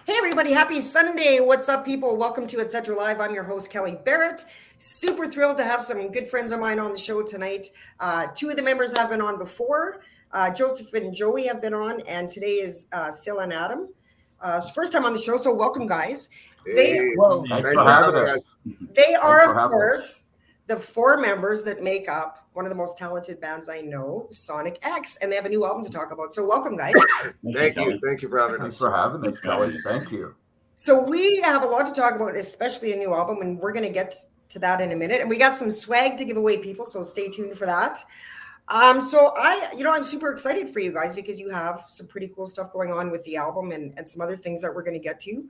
Hey everybody, happy Sunday. What's up, people? Welcome to Etcetera Live. I'm your host, Kelly Barrett. Super thrilled to have some good friends of mine on the show tonight. Two of the members have been on before. Joseph and Joey have been on, and today is Sil and Adam. First time on the show, so welcome, guys. Thanks for having us. They are, of course, the four members that make up one of the most talented bands I know, Sonic X, and they have a new album to talk about. So welcome, guys. Thank you for having us. Thanks for having us, Kelly. Thank you. So we have a lot to talk about, especially a new album, and we're going to get to that in a minute. And we got some swag to give away, people, so stay tuned for that. I'm super excited for you guys because you have some pretty cool stuff going on with the album and some other things that we're going to get to.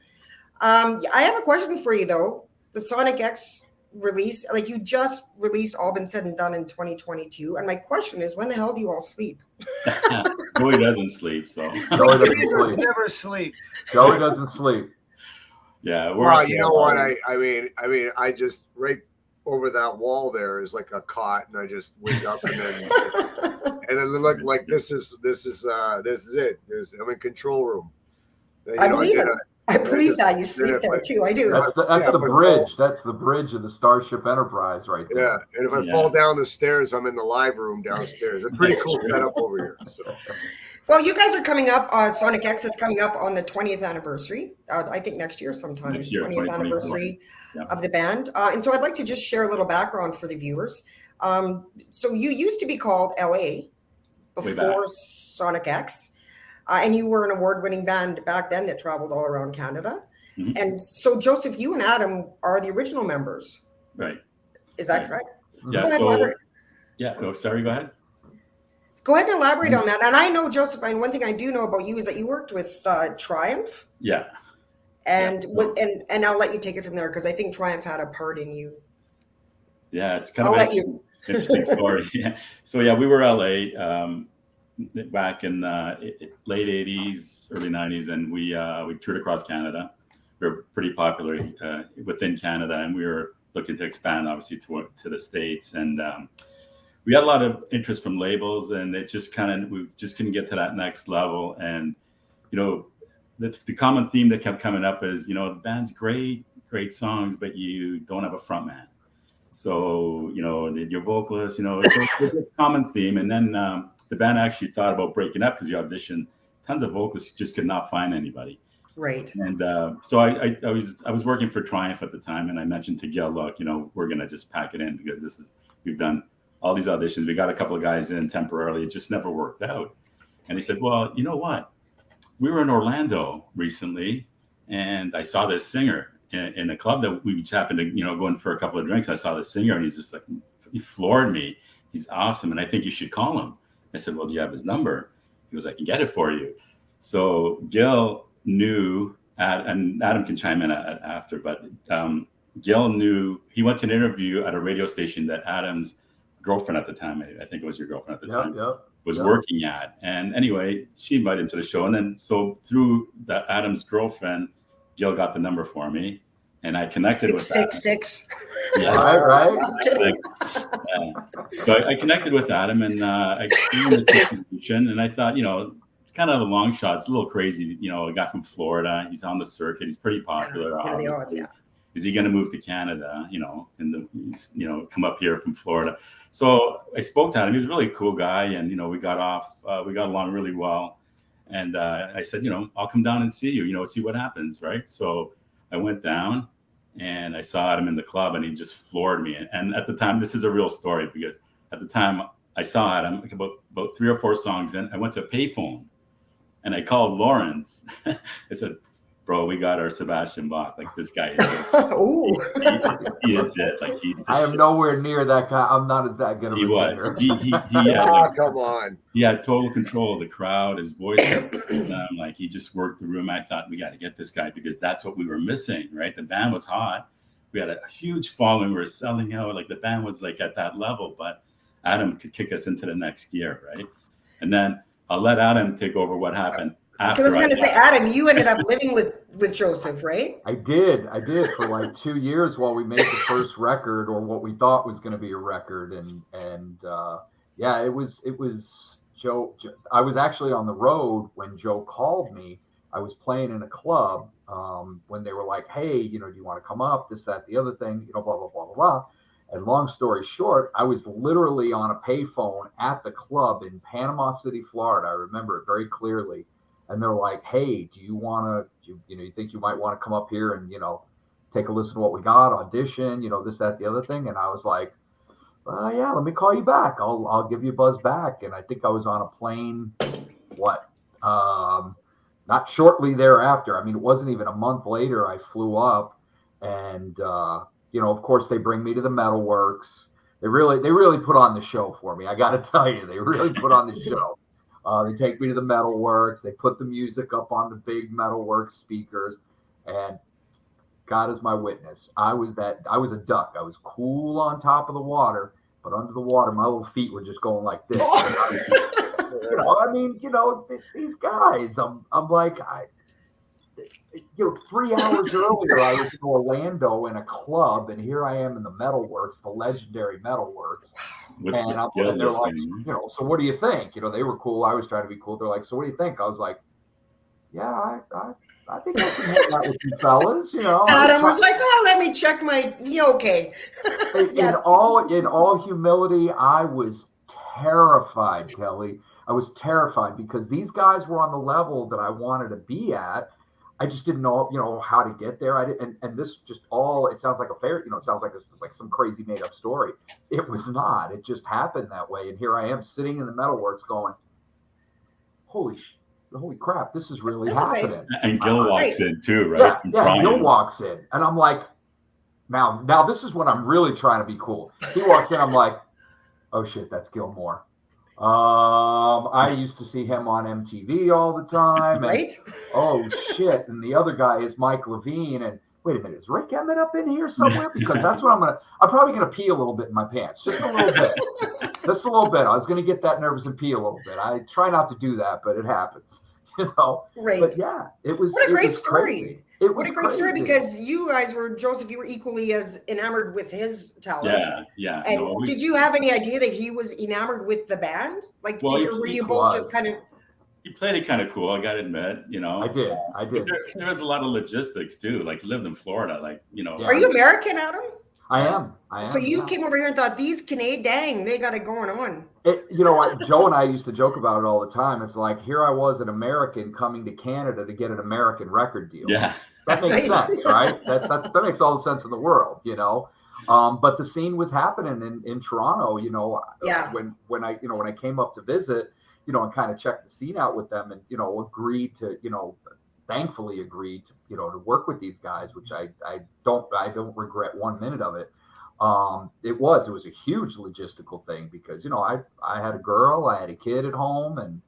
I have a question for you, though. The Sonic X release, like you just released All Been Said and Done in 2022. And my question is, when the hell do you all sleep? Joey doesn't sleep, so. Joey doesn't never sleep. Joey doesn't sleep. Yeah. Well, you know what? I mean, I just right over that wall there is like a cot, and I just wake up and then look like this is it. I'm in control room. I believe it. I believe that you sleep there too. I do. That's the bridge. That's the bridge of the Starship Enterprise, right there. Yeah, and if I fall down the stairs, I'm in the live room downstairs. It's pretty cool setup over here. So. Well, you guys are coming up. Sonic X is coming up on the 20th anniversary. I think next year sometime. Next year, 20th anniversary of the band. And so I'd like to just share a little background for the viewers. So you used to be called LA before Sonic X. And you were an award-winning band back then that traveled all around Canada. Mm-hmm. And so, Joseph, you and Adam are the original members. Right. Is that correct? Yeah. Sorry, go ahead. Go ahead and elaborate on that. And I know, Joseph, and one thing I do know about you is that you worked with Triumph. Yeah. And I'll let you take it from there because I think Triumph had a part in you. Yeah, it's kind of an interesting story. Yeah. So, we were LA. Back in late 80s, early 90s, and we toured across Canada. We were pretty popular within Canada, and we were looking to expand, obviously, to the States. And we had a lot of interest from labels, and we just couldn't get to that next level. And, the common theme that kept coming up is, the band's great songs, but you don't have a front man. So, your vocalist, it's a common theme. And then the band actually thought about breaking up because you auditioned tons of vocalists, just could not find anybody. Right. And so I was working for Triumph at the time, and I mentioned to Gil, look, we're gonna just pack it in because we've done all these auditions. We got a couple of guys in temporarily. It just never worked out. And he said, well, you know what? We were in Orlando recently, and I saw this singer in a club that we happened to, go in for a couple of drinks. I saw this singer, and he's just like, he floored me. He's awesome, and I think you should call him. I said, well, do you have his number? He goes, I can get it for you. So Gil knew, and Adam can chime in after, but Gil knew, he went to an interview at a radio station that Adam's girlfriend at the time, I think it was your girlfriend at the time, was working at. And anyway, she invited him to the show. And then, so through Adam's girlfriend, Gil got the number for me. And I connected with Adam. 666. Yeah, right. So I connected with Adam, and I explained the situation, and I thought, kind of a long shot. It's a little crazy, a guy from Florida. He's on the circuit. He's pretty popular. What are the odds? Yeah. Is he going to move to Canada? Come up here from Florida. So I spoke to him. He was a really cool guy, and we got along really well. And I said, I'll come down and see you. See what happens, right? So I went down and I saw Adam in the club, and he just floored me. And at the time, this is a real story, because at the time I saw Adam, like about 3 or 4 songs in, I went to a payphone and I called Lawrence. I said, bro, we got our Sebastian Bach. Like, this guy is it. He is it. Like, he's I am nowhere near that guy. I'm not as that good of a singer. He had, come on. He had total control of the crowd. His voice was like, he just worked the room. I thought, we got to get this guy, because that's what we were missing, right? The band was hot. We had a huge following. We were selling out. Like, the band was like at that level, but Adam could kick us into the next gear, right? And then I'll let Adam take over what happened. Because I was going to say, Adam, you ended up living with Joseph, right? I did for like 2 years while we made the first record, or what we thought was going to be a record. And it was Joe. I was actually on the road when Joe called me I was playing in a club when they were like, hey, do you want to come up? This, that, the other thing, blah, blah, blah, blah, blah. And long story short, I was literally on a payphone at the club in Panama City, Florida. I remember it very clearly. And they're like, hey, do you want to, you think you might want to come up here and, take a listen to what we got, audition, this, that, the other thing. And I was like, yeah, let me call you back. I'll give you a buzz back. And I think I was on a plane, not shortly thereafter. I mean, it wasn't even a month later. I flew up, and of course, they bring me to the Metalworks. They really put on the show for me. I got to tell you, they really put on the show. They take me to the Metalworks. They put the music up on the big Metalworks speakers, and God is my witness. I was a duck. I was cool on top of the water, but under the water, my little feet were just going like this. These guys, I'm like, 3 hours earlier, I was in Orlando in a club, and here I am in the Metalworks, the legendary Metalworks. And they're like, so what do you think? They were cool. I was trying to be cool. They're like, so what do you think? I was like, yeah, I think I can hang out with you fellas. Adam was like, oh, let me check my, okay. Yes. In all humility, I was terrified, Kelly. I was terrified because these guys were on the level that I wanted to be at. I just didn't know, how to get there. And this just it sounds like a fair, it sounds like some crazy made up story. It was not. It just happened that way. And here I am sitting in the Metalworks going, holy crap, this is really happening. Okay. And Gil walks in too, right? Yeah, Gil walks in. And I'm like, now this is when I'm really trying to be cool. He walks in, I'm like, oh shit, that's Gilmore. I used to see him on MTV all the time. And, right? Oh shit. And the other guy is Mike Levine. And wait a minute, is Rick Emmett up in here somewhere? Because that's what I'm probably going to pee a little bit in my pants. Just a little bit. Just a little bit. I was going to get that nervous and pee a little bit. I try not to do that, but it happens. Right. But yeah, it was. What a great story. Crazy. What a great story, because you guys were, Joseph, you were equally as enamored with his talent. Yeah. And did you have any idea that he was enamored with the band? Like, were you both just kind of... He played it kind of cool, I gotta admit, I did. There was a lot of logistics too. Like, he lived in Florida, Are you American, Adam? I am. So you came over here and thought, these Canadian, they got it going on. Joe and I used to joke about it all the time. It's like, here I was, an American coming to Canada to get an American record deal. Yeah. That makes sense, right? That makes all the sense in the world, But the scene was happening in Toronto, when I came up to visit, and kind of checked the scene out with them and, agreed to, thankfully agreed to, to work with these guys, which I don't regret 1 minute of it. It was a huge logistical thing because, I had a girl, I had a kid at home, and,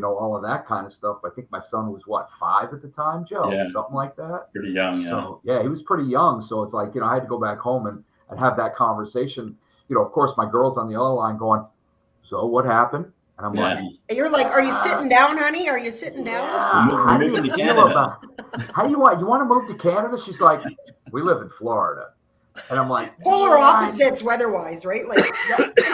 all of that kind of stuff. I think my son was 5 at the time, Joe, something like that. Pretty young. Yeah. So he was pretty young. So it's like, I had to go back home and have that conversation. Of course, my girl's on the other line going, so what happened? And I'm like, and you're like, are you sitting down, honey? Are you sitting down? How do you feel about it? How do you want to move to Canada? She's like, we live in Florida. And I'm like, polar opposites weather-wise, right? Like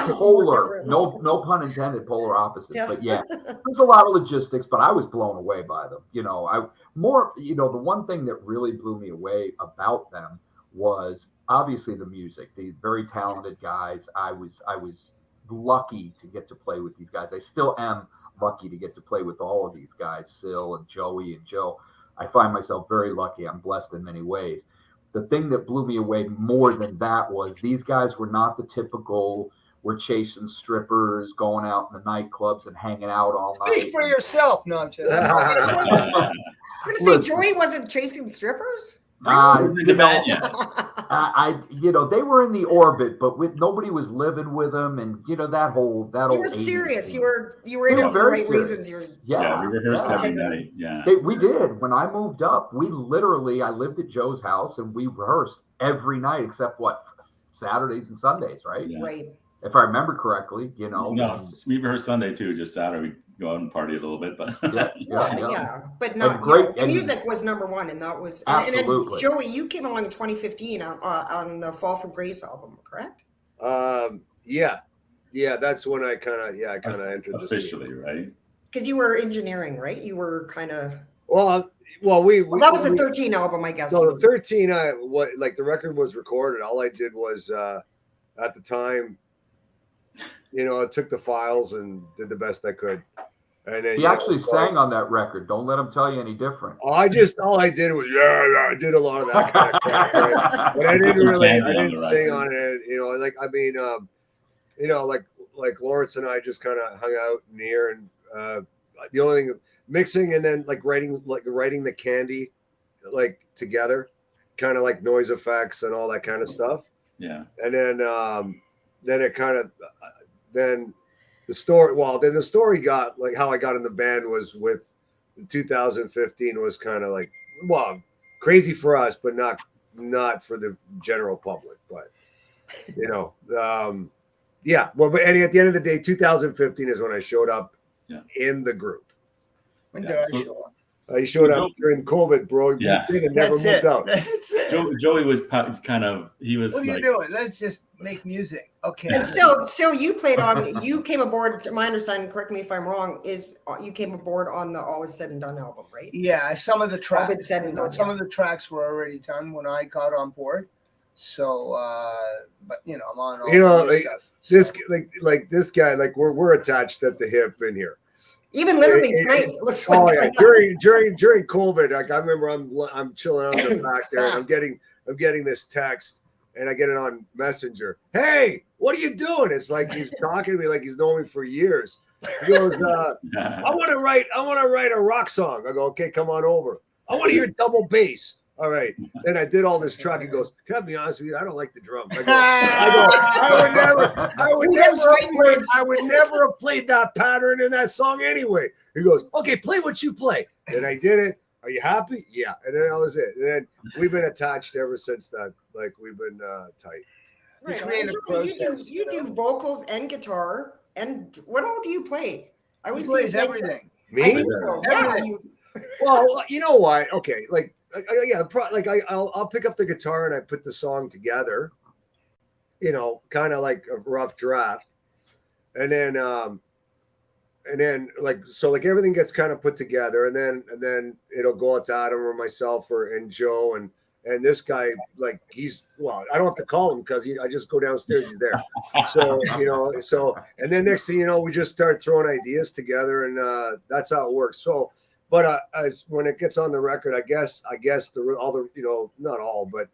polar, no pun intended, polar opposites. Yeah. But yeah, there's a lot of logistics, but I was blown away by them. The one thing that really blew me away about them was obviously the music. The very talented guys. I was lucky to get to play with these guys. I still am lucky to get to play with all of these guys, Sil and Joey and Joe. I find myself very lucky. I'm blessed in many ways. The thing that blew me away more than that was these guys were not the typical, we're chasing strippers, going out in the nightclubs and hanging out all night. Speak for yourself, no, I'm just. I was going to say, Joey wasn't chasing strippers? They were in the orbit, but nobody was living with them, and that whole You were serious. Scene. You were in it for the right reasons. We rehearsed every night. Yeah, we did. When I moved up, I lived at Joe's house, and we rehearsed every night except Saturdays and Sundays, right? Yeah. Right. If I remember correctly, No, we rehearsed Sunday too. Just Saturday, we go out and party a little bit, but yeah. But not great. The music was number one, and that was absolutely. And then Joey, you came along in 2015 on the Fall from Grace album, correct? Yeah. That's when I kind of entered officially, right? Because you were engineering, right? You were kind of Well, that was the 13 album, I guess. No, the 13. The record was recorded. All I did was at the time, I took the files and did the best I could. And then he actually sang on that record. Don't let him tell you any different. All I did was I did a lot of that kind of crap, right? But I didn't sing on it. Like Lawrence and I just kind of hung out near, and the only thing mixing and then writing the candy together, kind of like noise effects and all that kind of stuff. Yeah. And then it kind of then the story. Well, then the story got how I got in the band was with 2015 was kind of crazy for us, but not for the general public. But yeah. Well, but at the end of the day, 2015 is when I showed up in the group. When did I show up? You showed up during COVID, bro. Yeah. You never moved out. That's it. Joey was kind of, he was what are you doing? Let's just make music. Okay. And still you played on, you came aboard, to my understanding, correct me if I'm wrong, is you came aboard on the All Is Said and Done album, right? Yeah, some of the tracks. Said and done, some of the tracks were already done when I got on board. So, but I'm on all this stuff. This guy, we're attached at the hip in here. Even literally tonight, it looks like. Oh yeah, during COVID, I remember I'm chilling out in the back there, and I'm getting this text, and I get it on Messenger. Hey, what are you doing? It's like he's talking to me like he's known me for years. He goes, I want to write a rock song. I go, okay, come on over. I want to hear double bass. All right. Then I did all this truck. He goes, can I be honest with you? I don't like the drums. I would never have played that pattern in that song anyway. He goes, okay, play what you play. And I did it. Are you happy? Yeah. And then that was it. And then we've been attached ever since that. We've been tight. Right. You do vocals and guitar. And what all do you play? I always plays everything. Me? So. Yeah. Well, you know what? Okay. I'll pick up the guitar and I put the song together, kind of like a rough draft. And then everything gets kind of put together, and then it'll go out to Adam or myself and Joe and this guy, I don't have to call him because I just go downstairs, he's there. So, and then next thing you know, we just start throwing ideas together, and that's how it works. So, but as when it gets on the record, I guess not all, but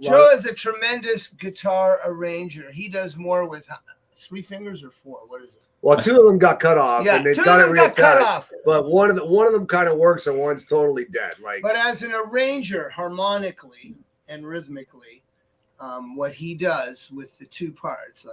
Joe is a tremendous guitar arranger. He does more with 3 fingers or 4. What is it? Well, 2 of them got cut off, and they got it reattached. Cut off. But one of them kind of works, and one's totally dead. But as an arranger, harmonically and rhythmically, what he does with the 2 parts,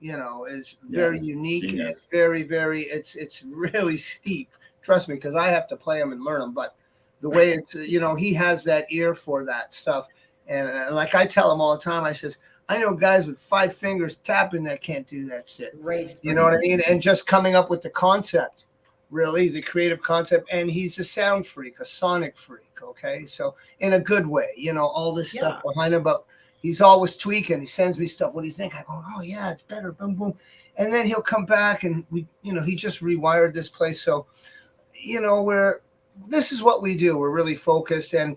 is very unique. Genius. And it's very, very. It's really steep. Trust me, because I have to play them and learn them. But the way it's, he has that ear for that stuff. And like I tell him all the time, I says, I know guys with 5 fingers tapping that can't do that shit. Right. You know what I mean? And just coming up with the concept, really, the creative concept. And he's a sound freak, a sonic freak. Okay. So in a good way, all this stuff behind him, but he's always tweaking. He sends me stuff. What do you think? I go, oh yeah, it's better. Boom, boom. And then he'll come back and he just rewired this place. So, this is what we do. We're really focused, and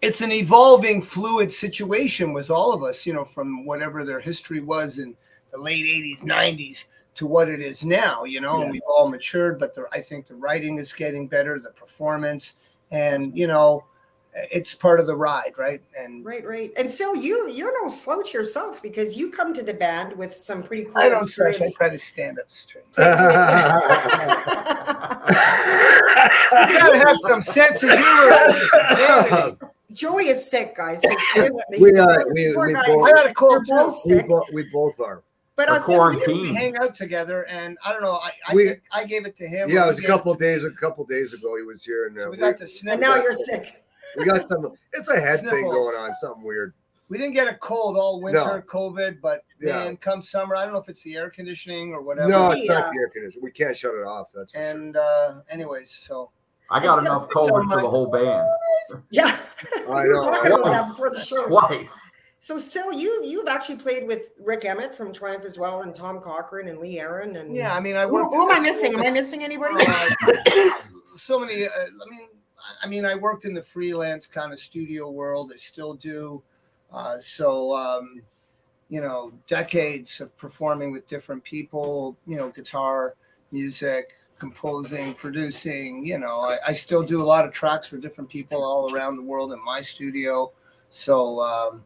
it's an evolving, fluid situation with all of us, from whatever their history was in the late 80s, 90s to what it is now, and we've all matured, but I think the writing is getting better, the performance, and, it's part of the ride, right? And right. And so you're no slouch yourself, because you come to the band with some pretty cool I don't slouch. I try to stand up straight. You gotta have some sense of humor. Joey is sick, guys. So we both are. But we hang out together, and I don't know. I gave it to him. Yeah, it was a couple days ago. He was here, and so we got to sniff. And now you're sick. We got some. It's a head thing going on. Something weird. We didn't get a cold all winter, COVID, but then come summer, I don't know if it's the air conditioning or whatever. No, it's not the air conditioning. We can't shut it off. That's for sure. Anyways, so I got enough COVID for the whole band. Yeah, I know. Talking about that before the show. Twice. So, Sil, you've actually played with Rick Emmett from Triumph as well, and Tom Cochran and Lee Aaron, and I mean, who am I missing? Am I missing anybody? So many. I mean, I worked in the freelance kind of studio world. I still do. You know, decades of performing with different people, you know, guitar, music, composing, producing, you know, I still do a lot of tracks for different people all around the world in my studio. So,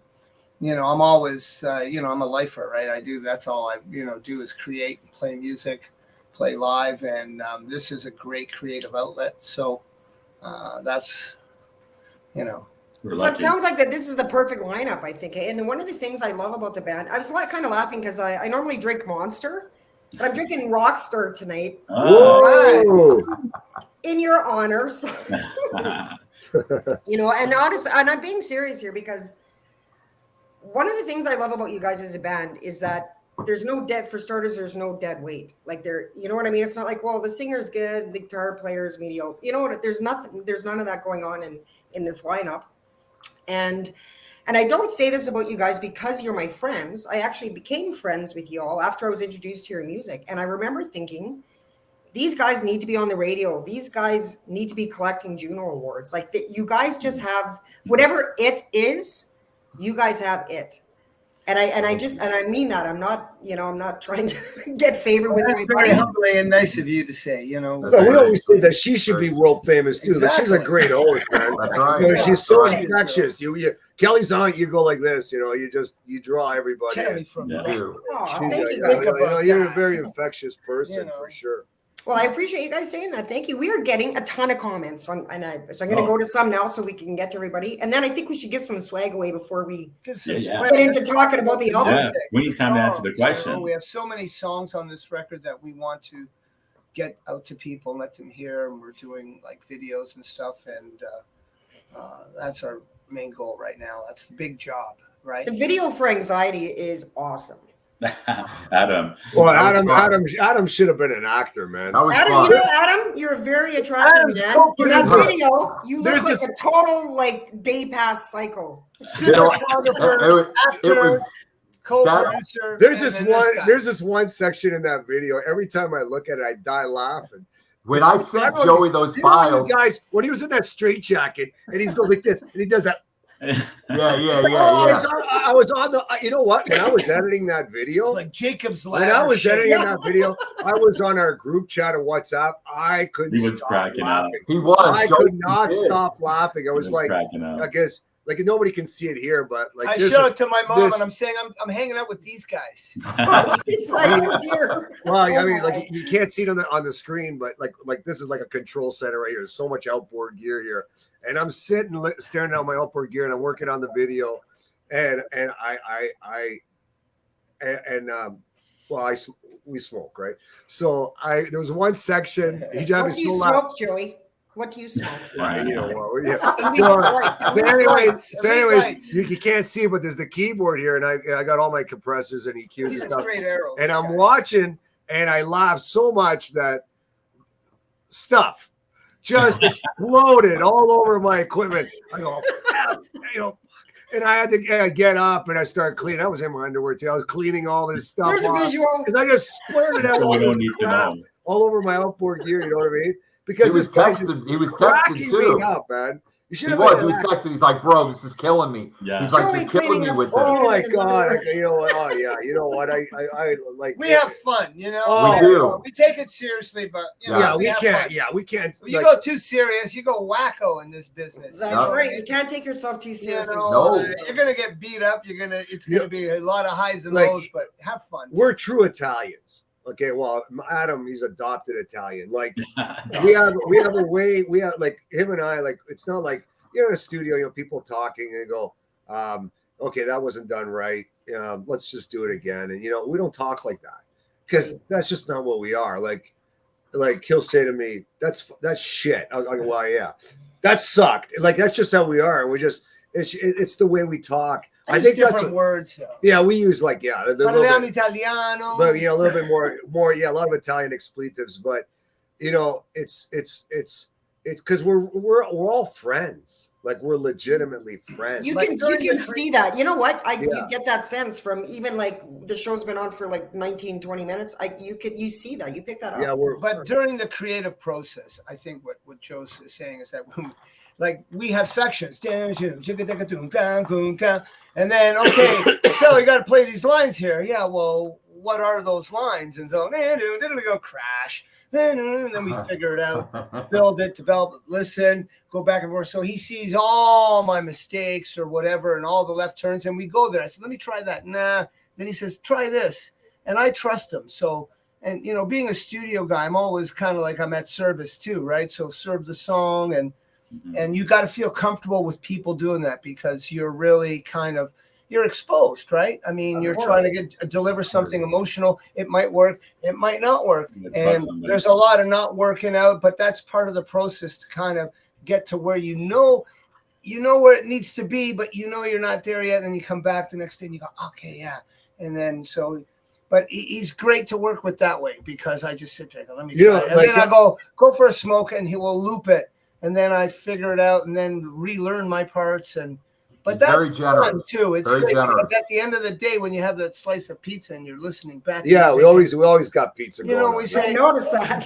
you know, I'm always, you know, I'm a lifer, right? That's all I, you know, do is create and play music, play live. And this is a great creative outlet. So that's, you know. So it sounds like that this is the perfect lineup, I think. And then one of the things I love about the band, I was kind of laughing because I normally drink Monster, but I'm drinking Rockstar tonight. Whoa! In your honors. You know, and honestly, and I'm being serious here because one of the things I love about you guys as a band is that there's no dead, for starters, there's no dead weight. Like you know what I mean? It's not like, well, the singer's good, the guitar player's mediocre. You know what? There's none of that going on in this lineup. And I don't say this about you guys because you're my friends. I actually became friends with you all after I was introduced to your music. And I remember thinking, these guys need to be on the radio. These guys need to be collecting Juno Awards. Like you guys just have whatever it is, you guys have it. And I mean that. I'm not trying to get favor with my very humbling and nice of you to say, you know. So we always say that she should be world famous too. Exactly. That she's a great host, man. That's right. You know, she's so infectious. Kelly's on. You go like this. You know, you draw everybody. Kelly from thank you guys. You're a very infectious person, for sure. Well, I appreciate you guys saying that. Thank you. We are getting a ton of comments so I'm going to go to some now so we can get to everybody. And then I think we should give some swag away before we get into talking about the album. Yeah, we need time to answer the question. We have so many songs on this record that we want to get out to people and let them hear. And we're doing like videos and stuff. And that's our main goal right now. That's the big job, right? The video for Anxiety is awesome. Adam. Well, Adam should have been an actor, man. Adam, you're a very attractive man. In that video, you look like a total day pass psycho. Actor, co-producer. There's this one section in that video. Every time I look at it, I die laughing. When I sent Joey those files, guys, when he was in that straitjacket and he's going like this and he does that. Yeah. I was on the. You know what? When I was editing that video, it's like Jacob's Ladder. When I was editing that video, I was on our group chat of WhatsApp. I couldn't. He was cracking up. He was. I could not stop laughing. I was like, cracking up. I guess. Like nobody can see it here, but like I showed it to my mom, and I'm saying I'm hanging out with these guys. She's like, oh dear. Well, I mean, like you can't see it on the screen, but like this is like a control center right here. There's so much outboard gear here, and I'm sitting staring at my outboard gear, and I'm working on the video, we smoke, right? So there was one section. He just what do you smoke, Joey? What do you smoke? Right, you know what? Yeah. So anyways, you can't see, but there's the keyboard here, and I got all my compressors and EQs and stuff. And I'm watching, and I laugh so much that stuff just exploded all over my equipment. I go, and I had to get up and I started cleaning. I was in my underwear too. I was cleaning all this stuff. There's a visual. Because I just splurted out all over my outboard gear. You know what I mean? Because he was texting too. Me up, man. He was texting. He's like, bro, this is killing me. Yeah. He's like, you're killing me with this. Oh my god! You know what? Oh yeah. You know what? I like. We have fun. You know. We do. We take it seriously, but we can't. Fun. Yeah, we can't. When you go too serious, you go wacko in this business. That's right. You can't take yourself too seriously. You're gonna get beat up. It's gonna be a lot of highs and lows, but have fun. We're true Italians. Okay, well, Adam, he's adopted Italian. Like we have a way. We have like him and I. Like it's not like you're in a studio. People talking and go, okay, that wasn't done right. Let's just do it again. And we don't talk like that because that's just not what we are. Like he'll say to me, "That's shit." I go, "Well, yeah, that sucked." Like that's just how we are. We just it's the way we talk. I think different words. Though. Yeah, we use Parliamo Italiano. But a little bit more. A lot of Italian expletives. But it's it's because we're all friends. Like we're legitimately friends. You Like can see that. You know what? You Yeah. get that sense from even like the show's been on for like 19, 20 minutes. You see that. You pick that up. Yeah, but during the creative process, I think what Joe's saying is that when, like we have sections, and then okay, so we got to play these lines here. Yeah, well, what are those lines? And so then we go crash, and then we figure it out, build it, develop it, listen, go back and forth. So he sees all my mistakes or whatever, and all the left turns, and we go there. I said, let me try that. Nah. Then he says, try this, and I trust him. So. And, you know, being a studio guy, I'm always kind of like I'm at service too, right? So serve the song and you got to feel comfortable with people doing that because you're really kind of, you're exposed, right? I mean, you're trying to deliver something emotional. It might work. It might not work. And there's a lot of not working out, but that's part of the process to kind of get to where you know where it needs to be, but you know you're not there yet. And then you come back the next day and you go, okay, yeah. And then so... But he's great to work with that way because I just sit there and let me try it. And then I go for a smoke and he will loop it. And then I figure it out and then relearn my parts. But that's very generous fun too. It's very great generous. because at the end of the day, when you have that slice of pizza and you're listening back. Yeah, we always got pizza. You know, we say, I noticed that.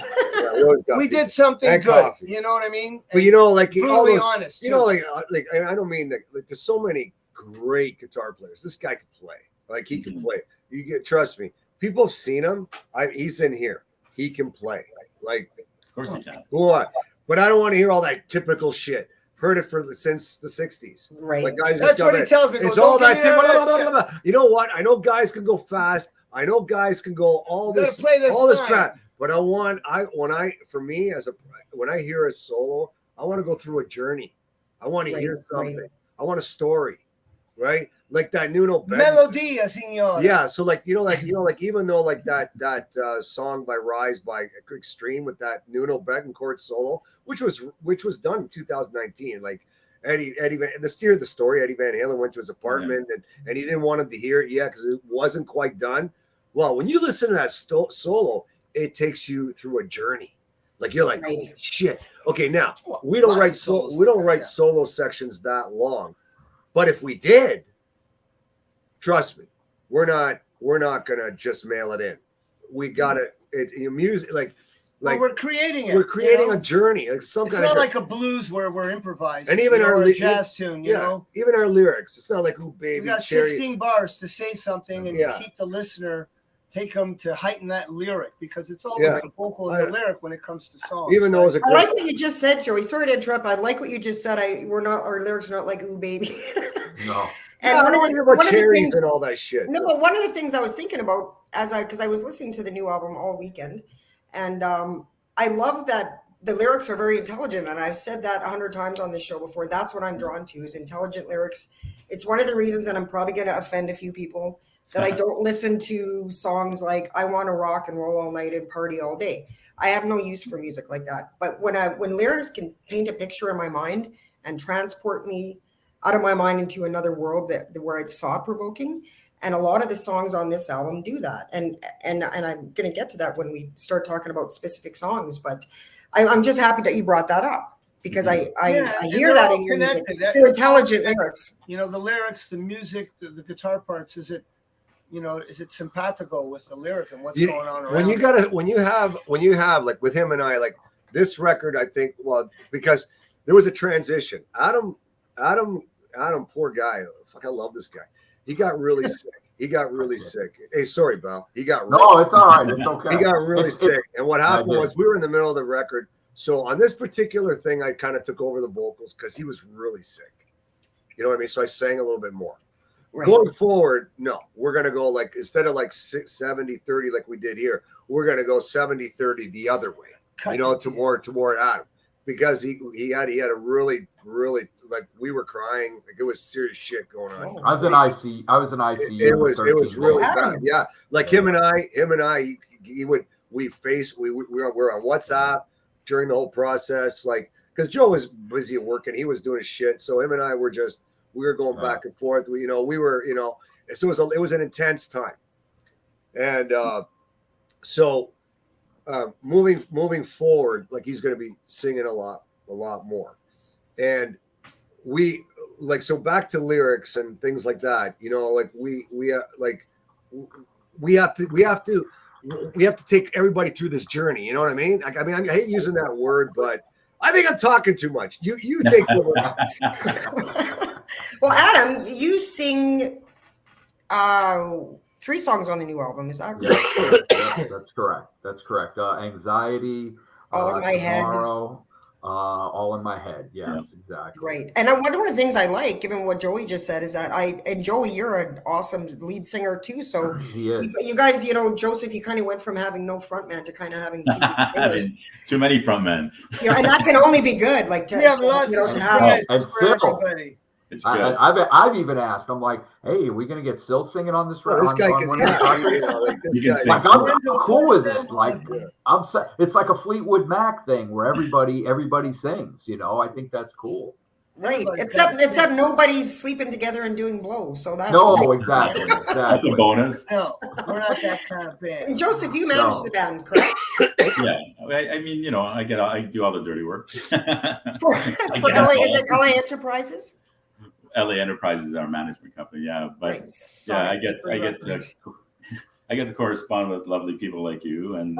Yeah, we did something and good. Coffee. You know what I mean? But you know, like brutally honest. You know, like I don't mean that. Like, there's so many great guitar players. This guy can play. Like he can play. Trust me. People have seen him. He's in here. He can play. Like, of course he can. What? But I don't want to hear all that typical shit. Heard it since the 60s. Right. Like guys, that's what he tells me. It's all that. You know what? I know guys can go fast. I know guys can go all this crap. But when I hear a solo, I want to go through a journey. I want to hear something. Right. I want a story. Right, like that Nuno Melodia, señor. Yeah, so like even though like that song by Rise by Extreme with that Nuno Betancourt solo, which was done in 2019, like Eddie the steer of the story, Eddie Van Halen went to his apartment and he didn't want him to hear it yet because it wasn't quite done. Well, when you listen to that solo, it takes you through a journey. Like you're like, oh, shit. Okay, now we don't write solo sections that long. But if we did, trust me, we're not gonna just mail it in. We gotta music like we're creating it. We're creating a journey. Like some it's kind not of like a blues where we're improvising. And even our jazz tune, you know. Even our lyrics, it's not like "Ooh, baby." We got 16 bars to say something and keep the listener. Take them to heighten that lyric because it's always the vocal and the lyric when it comes to songs. Even though I like what you just said, Joey. Sorry to interrupt. I like what you just said. Our lyrics are not like "Ooh, baby." No. And I don't hear about cherries and all that shit. No, but one of the things I was thinking about because I was listening to the new album all weekend, and I love that the lyrics are very intelligent, and I've said that 100 times on this show before. That's what I'm drawn to is intelligent lyrics. It's one of the reasons, and I'm probably going to offend a few people, that I don't listen to songs like "I Want to Rock and Roll All Night and Party All Day." I have no use for music like that. But when lyrics can paint a picture in my mind and transport me out of my mind into another world where it's thought provoking, and a lot of the songs on this album do that. And I'm going to get to that when we start talking about specific songs. But I'm just happy that you brought that up because I hear that in your music. They're intelligent lyrics. You know, the lyrics, the music, the guitar parts. Is it simpatico with the lyric and what's going on around? When you have like with him and I, like this record, I think, well, because there was a transition. Adam, poor guy. Fuck, I love this guy. He got really sick. Hey, sorry, Bal. It's all right. It's okay. He got really sick. And what happened was we were in the middle of the record. So on this particular thing, I kind of took over the vocals because he was really sick. You know what I mean? So I sang a little bit more. Right. Going forward, no, we're going to go like, instead of like 70-30 like we did here, we're going to go 70-30 the other way, toward Adam, because he had a really, really, like we were crying, like it was serious shit going on. I was in ICU. It was really bad. Yeah. Like him and I, we were on WhatsApp during the whole process, like, because Joe was busy at work and he was doing his shit. So him and I were going back and forth. So it was an intense time. And moving forward, like he's going to be singing a lot a lot more. And we like, so back to lyrics and things like that, you know, like we have to take everybody through this journey. You know what I mean? Like, I mean, I hate using that word, but I think I'm talking too much. You take over. Well, Adam, you sing 3 songs on the new album. Is that correct? Yes, that's correct. Anxiety, All in my Tomorrow, head. All in my head. Yes, exactly. Right. And one of the things I like, given what Joey just said, is that and Joey, you're an awesome lead singer too. So He is. you guys, you know, Joseph, you kind of went from having no frontman to kind of having 2 singers. Too many frontmen. You know, and that can only be good. Like to, We have lots you know, of to have. And for Phil. everybody. It's good. I've even asked. I'm like, hey, are we gonna get Sil singing on this Well, record? this guy on can, one of these records? you know, like this You can guy. sing. Like I'm cool with it. Like it's like a Fleetwood Mac thing where everybody sings. You know, I think that's cool. Right. Except nobody's sleeping together and doing blow. So that's No, exactly. That's a bonus. No, we're not that kind of band. And Joseph, you manage the band, correct? Yeah. I mean, you know, I do all the dirty work. For LA, is it LA Enterprises? LA Enterprises is our management company, yeah. But Right. yeah, I get to correspond with lovely people like you and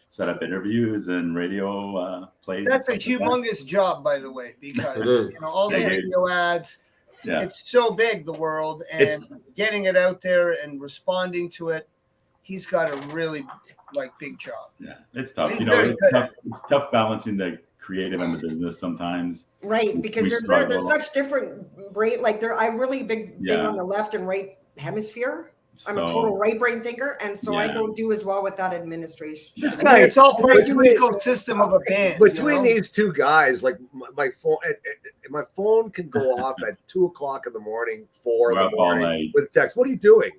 set up interviews and radio plays. That's a humongous job, by the way, because It is. you know all the radio ads. Yeah. It's so big, the world, and getting it out there and responding to it. He's got a really big job. Yeah, it's tough. He's You know, very it's good tough, at it. it's tough balancing the creative and the business sometimes. Right, because We there's struggle. such different brain. Like I'm really big Yeah. on the left and right hemisphere. I'm a So, total right brain thinker, and so I Yeah. don't do as well with that administration. This I mean, guy, it's all part of the between- ecosystem of a band. between you know? these two guys, like my phone can go off at 2:00 in the morning, 4 in We're the up all morning night. with text. What are you doing?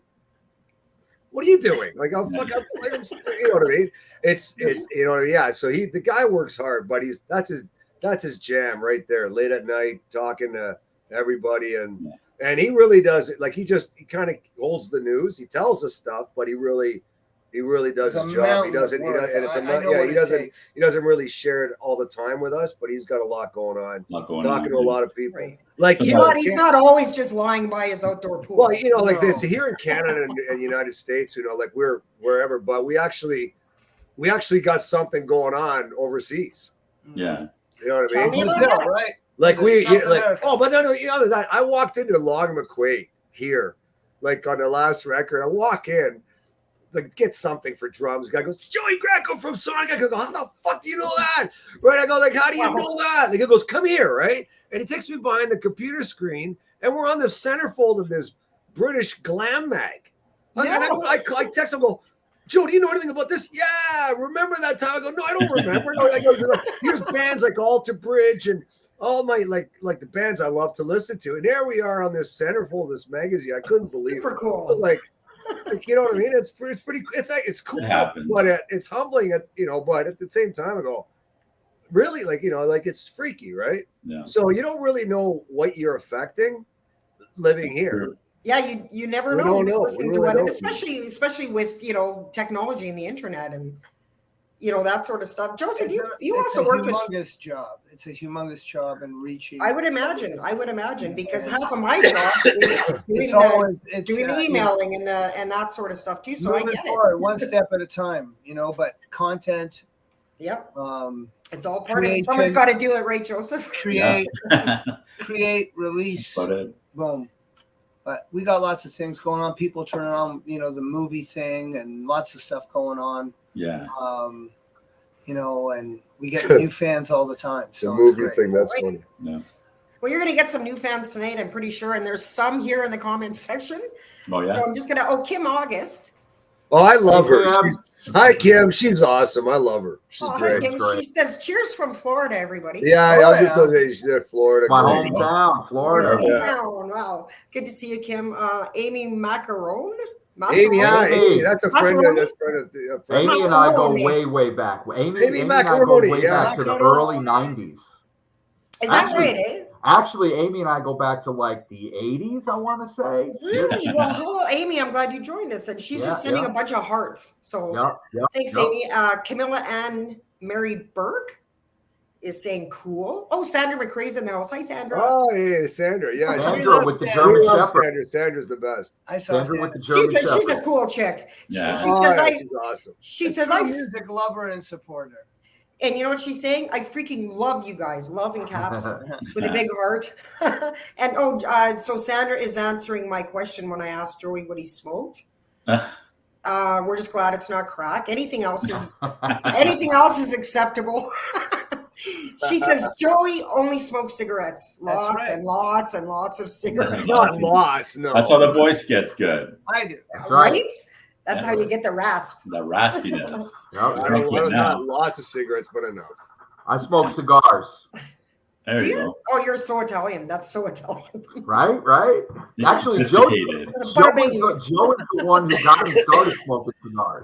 What are you doing? Like, oh fuck, you know what I mean? It's you know, yeah. So the guy works hard, but that's his jam right there, late at night, talking to everybody, and he really does it. Like he kind of holds the news. He tells us stuff, but he really does It's his a job. He mountain doesn't, of work. and it's I know yeah. what He it doesn't. takes. He doesn't really share it all the time with us, but he's got a lot going on. Talking to a lot of people. Right. Like He's not always just lying by his outdoor pool. well, you know, like No. this here in Canada and United States, you know, like we're wherever, but we actually got something going on overseas. Yeah. You know what I Tell mean? me about Brazil, that. right? Like Was it South like America? oh, but no, you know that I walked into Long McQuaid here, like on the last record. I walk in, like get something for drums. The guy goes, Joey Greco from Sonic. I go, how the fuck do you know that? Right? I go, like, how do you know that? The guy goes, come here, right? And he takes me behind the computer screen, and we're on the centerfold of this British glam mag. And I text him, go, Joe, do you know anything about this? Yeah, remember that time? I go, no, I don't remember. No, I go, here's bands like Alter Bridge and all my like the bands I love to listen to. And there we are on this centerfold of this magazine. I couldn't believe Super it. cool. But like you know what I mean? It's pretty. It's cool, but it's humbling. You know, but at the same time, I go, really, like you know, like it's freaky, right? Yeah. So you don't really know what you're affecting living here. Yeah, you never We know don't who's know. listening We to really it, and don't. especially with technology and the internet and that sort of stuff. Joseph, you It's also worked with. humongous job. It's a humongous job in reaching. I would imagine because half of my job is doing the emailing and that sort of stuff too. So I moving get forward, it. one step at a time, but content. Yep. Um, It's all part of it. Someone's got to do it, right, Joseph? create, release, boom. But we got lots of things going on. People turning on, the movie thing and lots of stuff going on. Yeah. And we get new fans all the time. So the movie thing, that's Right. funny. Yeah. Well, you're going to get some new fans tonight, I'm pretty sure. And there's some here in the comments section. Oh, yeah. So I'm just going to, Kim August. Oh, I love her. Kim. Hi, Kim. She's awesome. I love her. She's Hi, great. Kim. She says, cheers from Florida, everybody. Yeah, I'll just say she's in Florida. My Great. hometown, Florida. Wow. Good to see you, Kim. Amy Macaron. Amy, Amy. that's a friend. That's a friend. Amy and I go way back. Amy and I go way back to the early 90s. Is that right, eh? Actually, Amy and I go back to like the 80s, I want to say. Really? Well, hello, Amy. I'm glad you joined us. And she's just sending a bunch of hearts. So thanks, Amy. Camilla Ann Mary Burke is saying cool. Oh, Sandra McCrae's in the house. Hi, Sandra. Oh, yeah, Sandra. Yeah, Sandra with the German Shepherd. Sandra's the best. I saw Sandra with the German She's Shepherd. a cool chick. Yeah. She says she's awesome. She says I music lover and supporter. And you know what she's saying? I freaking love you guys. Love in caps with a big heart. And so Sandra is answering my question when I asked Joey what he smoked. We're just glad it's not crack. Anything else is acceptable. She says Joey only smokes cigarettes. Lots and lots and lots of cigarettes. Not lots, no. That's how the voice gets good. I do. Right? That's how you get the rasp. The raspiness. Not lots of cigarettes, but enough. I smoke cigars. There you go. Oh, you're so Italian. That's so Italian. Right? Actually, Joe is the one who got me started smoking cigars.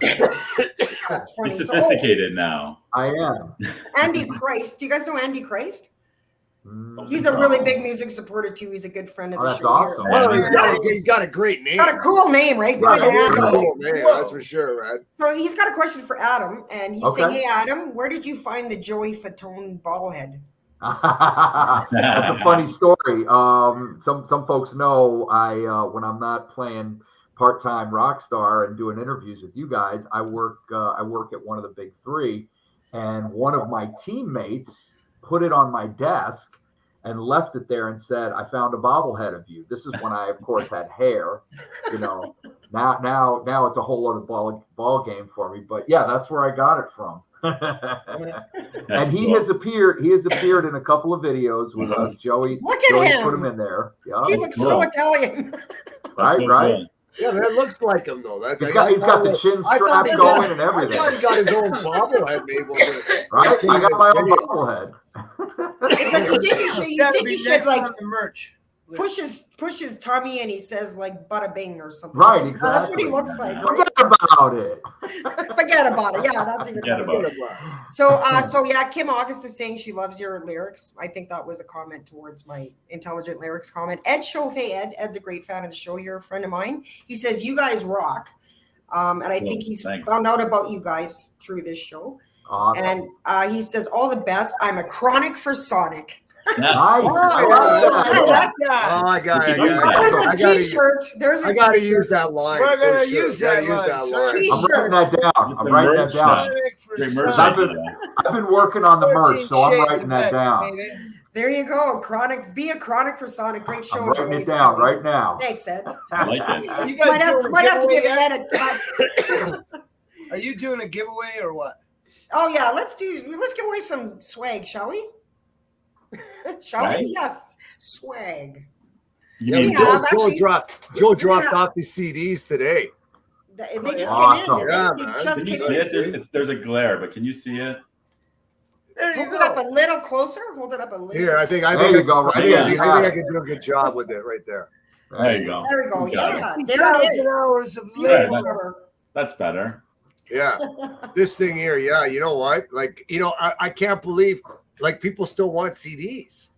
That's funny. He's sophisticated now. I am. Andy Christ. Do you guys know Andy Christ? He's a really big music supporter too. He's a good friend of the show. Awesome. He's got a great name. Got a cool name, right? Cool name, that's for sure, man. So he's got a question for Adam, and he's saying, "Hey, Adam, where did you find the Joey Fatone bobblehead?" That's a funny story. Some folks know when I'm not playing part-time rock star and doing interviews with you guys, I work at one of the big three, and one of my teammates put it on my desk and left it there and said, "I found a bobblehead of you." This is when I, of course, had hair. Now it's a whole other ball game for me. But yeah, that's where I got it from. And he has appeared in a couple of videos with us. Joey, look at him. Put him in there. Yeah, he looks so Italian. Right. Cool. Yeah, that looks like him though. He's got the chin strap going and everything. I thought he got his own bobblehead made. Right, I got my own bobblehead. It's like you think you should like the merch. Pushes Tommy and he says like bada bing or something. Right, exactly. That's what he looks like. Forget about it. Forget about it. Yeah, that's even better. So yeah, Kim August is saying she loves your lyrics. I think that was a comment towards my intelligent lyrics comment. Ed Shove, hey Ed's a great fan of the show. You're a friend of mine. He says you guys rock. And I think he's found out about you guys through this show. Awesome. And he says all the best. I'm a chronic for Sonic. Nice. I got it. There's a T-shirt. I got to use that line. We're gonna use that line. T-shirts. I'm writing that down. I've been working on the merch, so I'm writing that down. There you go. Be a chronic for Sonic. Great show. I'm writing it down right now. Thanks, Ed. I like it. You guys might have to give Ed a cut. Are you doing a giveaway or what? Oh yeah, let's give away some swag, shall we? Shall we? Yes, swag. Joe dropped off his CDs today. They just awesome. came in. Can you see it? There's a glare, but can you see it? Hold it up a little closer. Hold it up a little. Here, I think I can do a good job with it right there. There you go. There we go. Yeah, there it is. Hours of That's better. Yeah, this thing here. Yeah, you know what? Like, I can't believe like people still want CDs.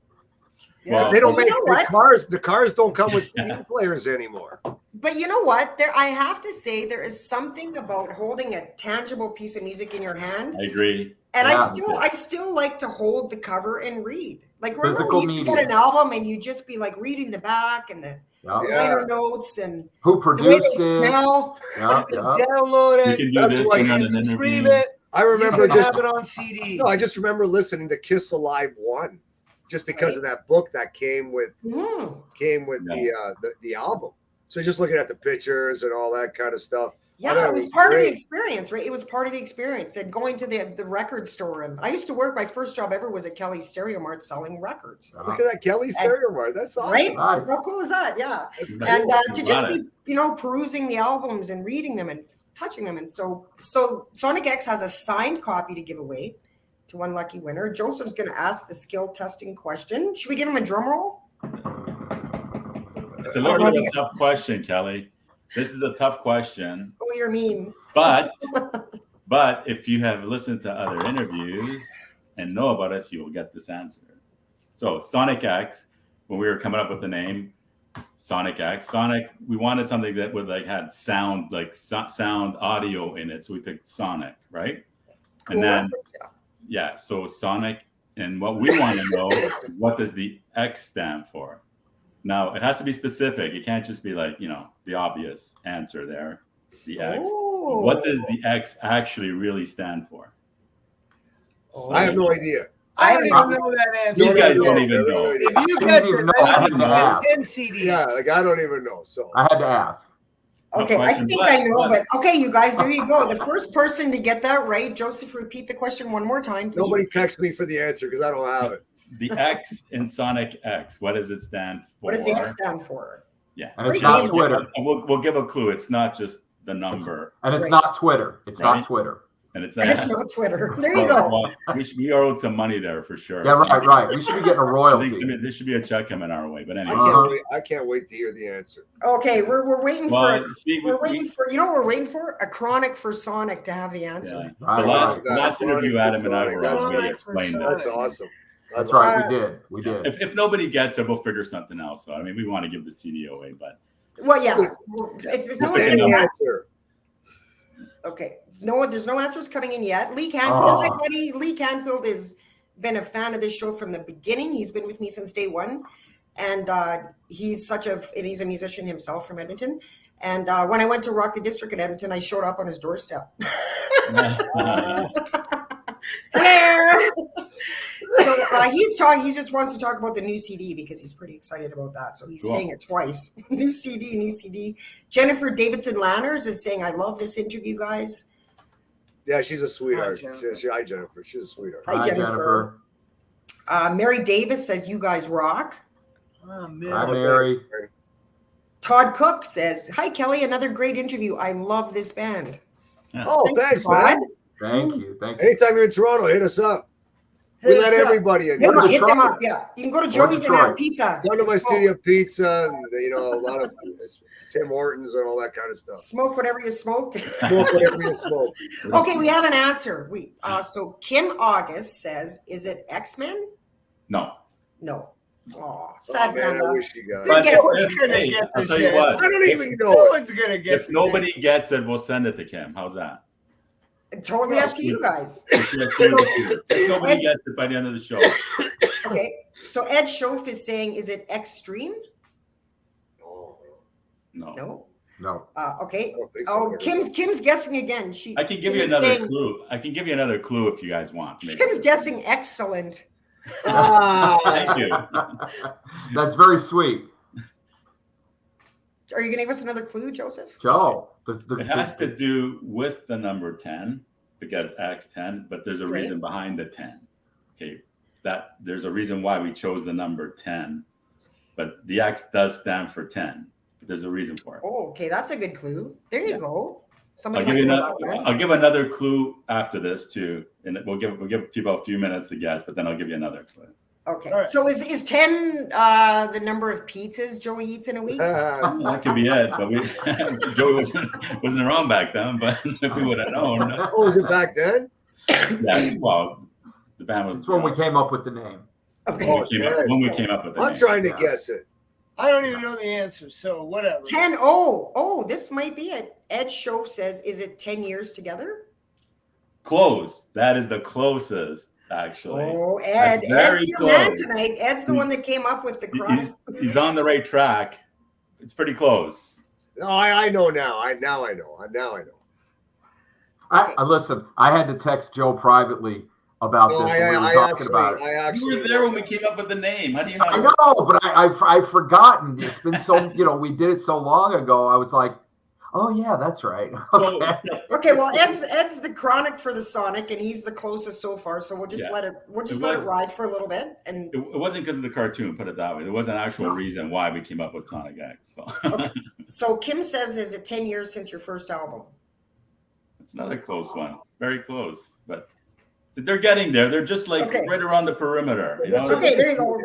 Yeah, they don't make the cars. The cars don't come with CD players anymore. But you know what? I have to say there is something about holding a tangible piece of music in your hand. I agree. And I still like to hold the cover and read. Like remember we used to get an album and you just be like reading the back and the liner notes and who produced the way they smell. Download it. You can do this and then an stream it. I remember have it on CD. No, I just remember listening to Kiss Alive 1 just because of that book that came with the album. So just looking at the pictures and all that kind of stuff. Yeah, it was part of the experience, right? It was part of the experience. And going to the record store. And I used to work, my first job ever was at Kelly's Stereo Mart selling records. Look at that Kelly's Stereo Mart. That's awesome. Right? Nice. How cool is that? Yeah. And to just be, perusing the albums and reading them and touching them. And so Sonic X has a signed copy to give away to one lucky winner. Joseph's going to ask the skill testing question. Should we give him a drum roll? It's a little bit of a tough question, Kelly. This is a tough question. Oh, you're mean. But if you have listened to other interviews and know about us, you will get this answer. So Sonic X, when we were coming up with the name Sonic X, we wanted something that would had sound, sound audio in it. So we picked Sonic, right? Cool. And then, so Sonic And what we want to know, what does the X stand for? Now, it has to be specific. It can't just be like, the obvious answer there, the X. Oh. What does the X actually really stand for? Oh. I have no idea. I don't even know that answer. These guys don't even know. If you get the 10 CDs. Yeah, like I don't even know. So I had to ask. Okay, I think I know, but okay, you guys, there you go. The first person to get that right, Joseph, repeat the question one more time, please. Nobody text me for the answer because I don't have it. The X in Sonic X, what does it stand for? What does the X stand for? Yeah. And it's not Twitter. And we'll give a clue. It's not just the number. And it's not Twitter. It's not Twitter. And it's not Twitter. There you go. Well, we are owed some money there for sure. Yeah, right. We should be getting a royalty. There should be a check coming our way. But anyway, I can't wait to hear the answer. Okay, we're waiting for we're waiting for a chronic for Sonic to have the answer. Yeah. The last interview Adam and I were on really explained that. That's awesome. That's right. We did. If nobody gets it, we'll figure something else. So I mean, we want to give the CD away, but if no one gets the answer. Okay. No, there's no answers coming in yet. Lee Canfield, my buddy. Lee Canfield has been a fan of this show from the beginning. He's been with me since day one. And he's a musician himself from Edmonton. And when I went to Rock the District in Edmonton, I showed up on his doorstep. So he just wants to talk about the new CD because he's pretty excited about that. So he's saying it twice. New CD. Jennifer Davidson Lanners is saying, I love this interview, guys. Yeah, she's a sweetheart. Hi, Jennifer. She's a sweetheart. Hi, Jennifer. Mary Davis says, you guys rock. Hi, Mary. Todd Cook says, hi, Kelly. Another great interview. I love this band. Oh, thanks, man. Thank you. Anytime you're in Toronto, hit us up. We let everybody in. Hit them up, yeah. You can go to Joey's and have pizza. Go to my studio, pizza, and a lot of Tim Hortons and all that kind of stuff. Smoke whatever you smoke. Smoke whatever you smoke. Okay, we have an answer. So Kim August says, is it X-Men? No. Oh, sad man. I wish you guys. I'll tell you what. I don't even know. No one's gonna get. If nobody gets it, we'll send it to Kim. How's that? Totally up to you guys. If nobody gets it by the end of the show. Okay, so Ed Schoaf is saying, is it Extreme? No. Okay. Kim's guessing again. I can give you another clue. I can give you another clue if you guys want. Maybe. Kim's guessing excellent. Thank you. That's very sweet. Are you going to give us another clue, Joseph? Joe. It has to do with the number 10 because X10, but there's a reason behind the 10. Okay, there's a reason why we chose the number 10, but the X does stand for 10. But there's a reason for it. Oh, okay, that's a good clue. There you go. I'll give another clue after this too, and we'll give people a few minutes to guess, but then I'll give you another clue. Okay, right. So is 10 the number of pizzas Joey eats in a week? That could be it, but Joey wasn't around back then. But if we would have known, was it back then? Yeah, well, the band was. That's when we came up with the name. Okay, when we came up with it. I'm trying to guess it. I don't even know the answer, so whatever. 10. Oh, this might be it. Ed Schoaf says, is it 10 years together? Close. That is the closest. Actually, Ed's your man tonight. Ed's the one that came up with the chronic. He's on the right track. It's pretty close. No, I know now. Now I know. Okay. Listen, I had to text Joe privately about this. We were talking about it. You were there when we came up with the name. How do you know? I know, but I've forgotten. It's been so we did it so long ago. I was like, oh yeah, that's right. Okay, well, Ed's the chronic for the Sonic, and he's the closest so far. So we'll just let it ride for a little bit. And it wasn't because of the cartoon. Put it that way. There was an actual reason why we came up with Sonic X. So, okay. So Kim says, is it 10 years since your first album? It's another close one. Very close, but they're getting there. They're just right around the perimeter. Okay, there you go.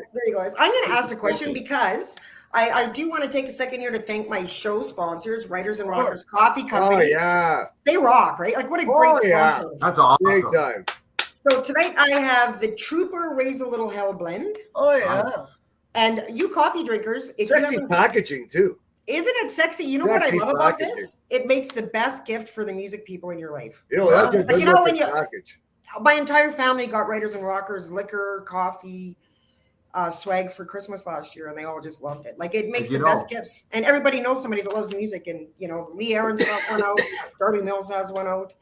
I'm going to ask the question because I do want to take a second here to thank my show sponsors, Writers and Rockers Coffee Company. Oh, yeah. They rock, right? Like, what a great sponsor. Yeah. That's awesome. Big time. So tonight I have the Trooper Raise a Little Hell blend. Oh, yeah. And you coffee drinkers. Sexy packaging, too. Isn't it sexy? You know what I love about this? It makes the best gift for the music people in your life. That's a good package. my entire family got Writers and Rockers liquor, coffee, swag for Christmas last year, and they all just loved it. Like, it makes the best gifts, and everybody knows somebody that loves music. And Lee Aaron's got one out, Darby Mills has one out.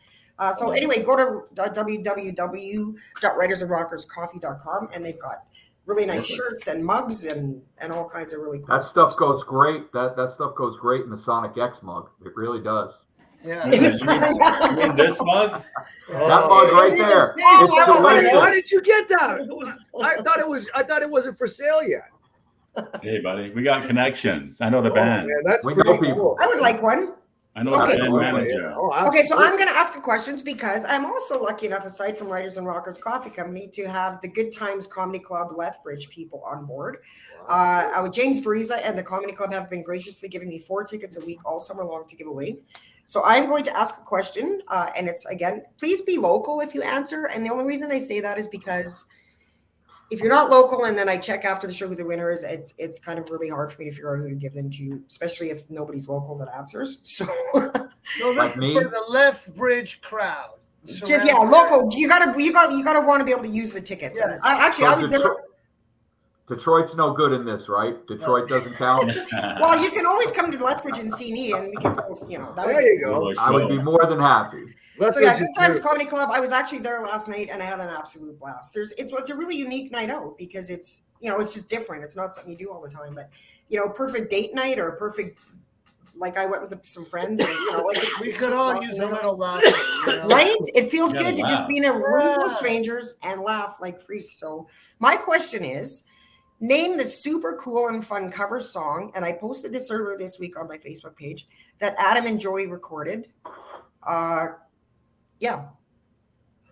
So anyway, go to www.writersandrockerscoffee.com, and they've got really nice shirts and mugs and all kinds of really cool that stuff goes great. That stuff goes great in the Sonic X mug. It really does. Yeah. You mean this mug? That mug right there. Why did you get that? I thought it wasn't for sale yet. Hey, buddy, we got connections. I know the band. Man, that's pretty cool. I would like one. I know the band manager. Okay, so I'm going to ask questions because I'm also lucky enough, aside from Writers and Rockers Coffee Company, to have the Good Times Comedy Club Lethbridge people on board. James Bariza and the Comedy Club have been graciously giving me 4 tickets a week all summer long to give away. So I'm going to ask a question, and it's, again, please be local if you answer. And the only reason I say that is because if you're not local and then I check after the show who the winner is, it's kind of really hard for me to figure out who to give them to, especially if nobody's local that answers. So like me? For the Lethbridge crowd. Just local. You gotta want to be able to use the tickets. Yeah. And I was there. Detroit's no good in this, right? Detroit doesn't count. Well, you can always come to Lethbridge and see me, and we can go. There you go. I would be more than happy. So yeah, Good Times Comedy Club. I was actually there last night, and I had an absolute blast. It's a really unique night out because it's it's just different. It's not something you do all the time, but perfect date night or perfect. Like I went with some friends, and we could all use a little laugh. Right? It feels good to just be in a room full of strangers and laugh like freaks. So my question is, name the super cool and fun cover song, and I posted this earlier this week on my Facebook page, that Adam and Joey recorded. Yeah.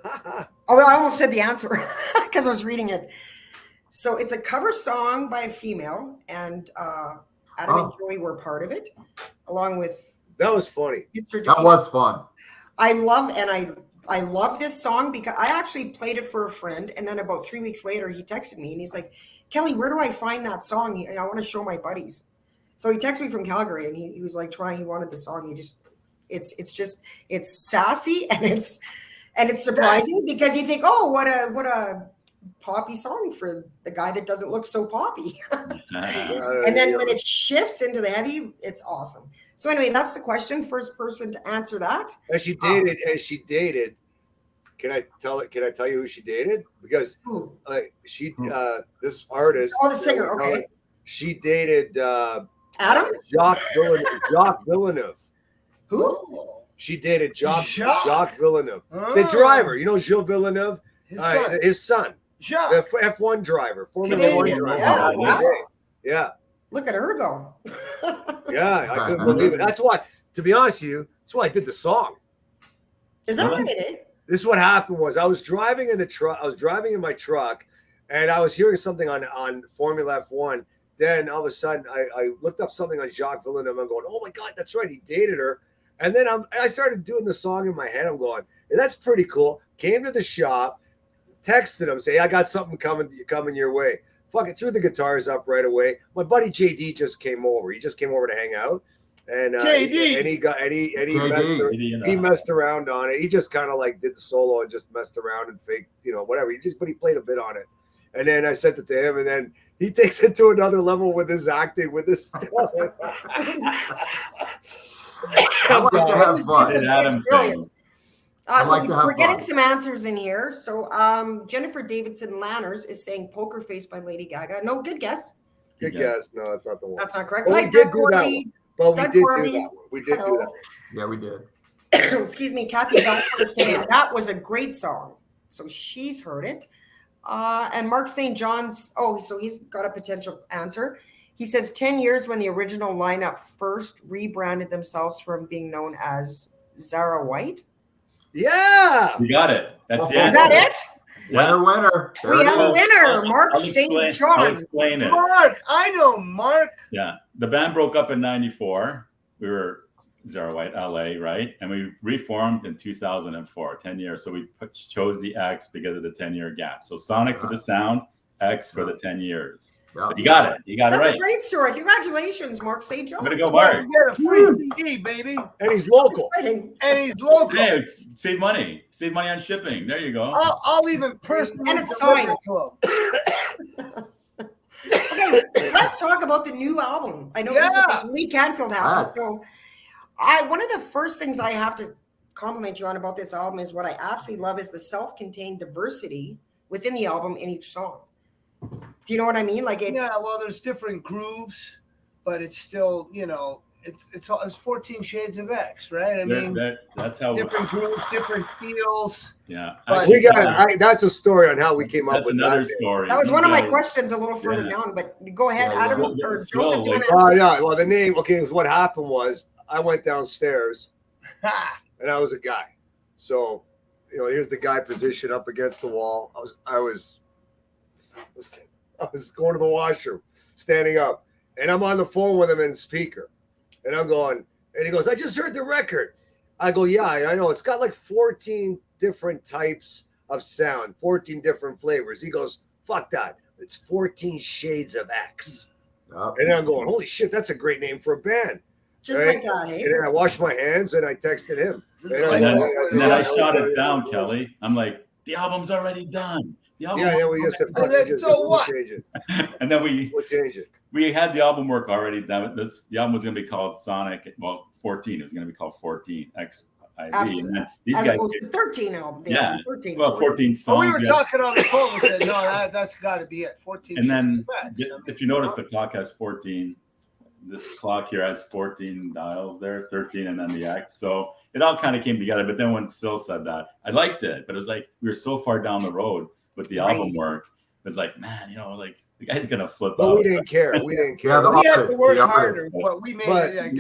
I almost said the answer because I was reading it. So it's a cover song by a female, and Adam and Joey were part of it, along with that was funny. Mr. That was fun. I love this song because I actually played it for a friend, and then about 3 weeks later, he texted me and he's like, "Kelly, where do I find that song? I want to show my buddies." So he texted me from Calgary, and he was like he wanted the song. It's sassy and it's surprising because you think, oh, what a poppy song for the guy that doesn't look so poppy. And then when it shifts into the heavy, it's awesome. So anyway, that's the question. First person to answer that. As she dated, can I tell you who she dated? Because this artist, the singer, okay. She dated Adam? Jacques Villeneuve. Who? She dated Jacques Villeneuve. The driver, Gilles Villeneuve? His son. Jacques. The F1 driver, Formula 1 driver. Yeah. Look at her go. Yeah, I couldn't believe it. That's why, to be honest with you, that's why I did the song. Is that right, eh? This is what happened was I was driving in the truck. I was driving in my truck, and I was hearing something on Formula F1. Then all of a sudden, I looked up something on Jacques Villeneuve. I'm going, oh my God, that's right, he dated her. And then I started doing the song in my head. I'm going, hey, that's pretty cool. Came to the shop, texted him, say, I got something coming your way. Fucking threw the guitars up right away. My buddy JD just came over. He just came over to hang out. And JD. He messed around on it. He just kind of like did the solo and just messed around and faked, whatever. But he played a bit on it. And then I sent it to him, and then he takes it to another level with his acting, with his stuff. It's brilliant. We're getting some answers in here. So Jennifer Davidson Lanners is saying Poker Face by Lady Gaga. No, good guess. Good guess. No, that's not the one. That's not correct. Well, we did do that one. Well, we did do that one. We did do that one. Yeah, we did. Excuse me. Kathy Belfort is saying that was a great song. So she's heard it. And Mark St. John's, so he's got a potential answer. He says 10 years when the original lineup first rebranded themselves from being known as Zara White. Yeah. You got it. That's the answer. Is that it? Yeah. Winner. We have a winner. Mark St. John. I'll explain it. Mark. I know Mark. Yeah. The band broke up in 94. We were Zara White, LA, right? And we reformed in 2004, 10 years. So we chose the X because of the 10-year gap. So Sonic for the sound, X for the 10 years. So you got it. You got it That's right. a great story. Congratulations, Mark St. John. I'm gonna go, Mark. You get a free CD, baby. And he's local. Exciting. And he's local. Hey, save money. Save money on shipping. There you go. I'll even personally And it's deliver signed. to him. Okay, let's talk about the new album. I know this is like Lee Canfield happened. So one of the first things I have to compliment you on about this album is what I absolutely love is the self-contained diversity within the album in each song. Do you know what I mean? Like it's well, there's different grooves, but it's still, it's 14 Shades of X, right? I mean, that's how different grooves, different feels. Yeah, we got. That's a story on how we came up with another that. Story. That was one of my questions a little further down, but go ahead, Adam or Joseph. Do you yeah. Well, the name. Okay, what happened was I went downstairs, and I was a guy. So, here's the guy positioned up against the wall. I was going to the washroom, standing up, and I'm on the phone with him in speaker, and I'm going, and he goes, "I just heard the record." I go, "Yeah, I know. It's got like 14 different types of sound, 14 different flavors." He goes, "Fuck that. It's 14 Shades of X." And I'm going, "Holy shit, that's a great name for a band." Just like that, hey? And then I washed my hands and I texted him. And then I shot it down, Kelly. I'm like, the album's already done. The album we just said, so what? We'll change it. And then we'll change it. We had the album work already. The album was going to be called Sonic. Well, 14. It was going to be called 14 XIV. And then these as guys, opposed to 13 album. Yeah. 13, well, 14 songs. We were talking on the phone. We said, no, that's got to be it. 14. And then, if you notice, the clock has 14. This clock here has 14 dials there, 13, and then the X. So it all kind of came together. But then when Sil said that, I liked it. But it was like we were so far down the road with the album work. It was like, man, like the guy's gonna flip out. But we didn't care. We didn't care. We had to work harder, but we made it.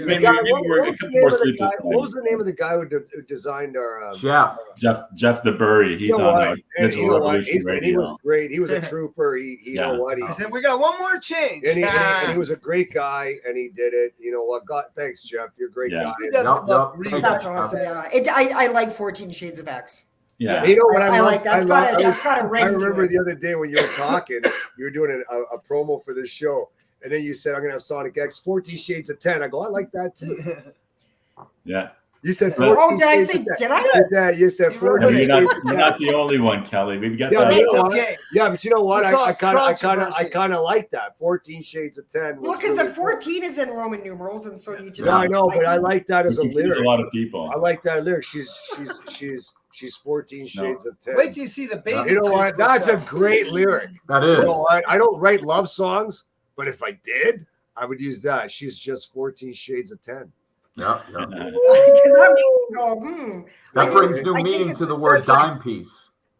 What was the name of the guy who designed our Jeff DeBurry? He's on Digital Revolution Radio. He was great. He was a trooper. He know what? He said, "We got one more change." And he was a great guy, and he did it. You know what? God, thanks, Jeff. You're a great guy. That's awesome. Yeah, I like 14 Shades of X. Yeah, you know what I like that's got a ring. I remember the other day when you were talking, you were doing a promo for this show, and then you said, "I'm gonna have Sonic X, 14 Shades of 10." I go, "I like that too." Yeah. You said 14 did I say? Did I? You said 14. You're not the only one, Kelly. We've got that. Yeah, but you know what? I kind of like that. 14 Shades of 10. Well, because the 14 is in Roman numerals, and so you just. Yeah, I know, but I like that as a lyric. There's a lot of people. I like that lyric. She's 14 Shades of 10. Wait till you see the baby. You know what? That's a great lyric. That is. You know what? I don't write love songs, but if I did, I would use that. She's just 14 Shades of 10. Yeah. Because I'm go, That brings new meaning to the word dime piece.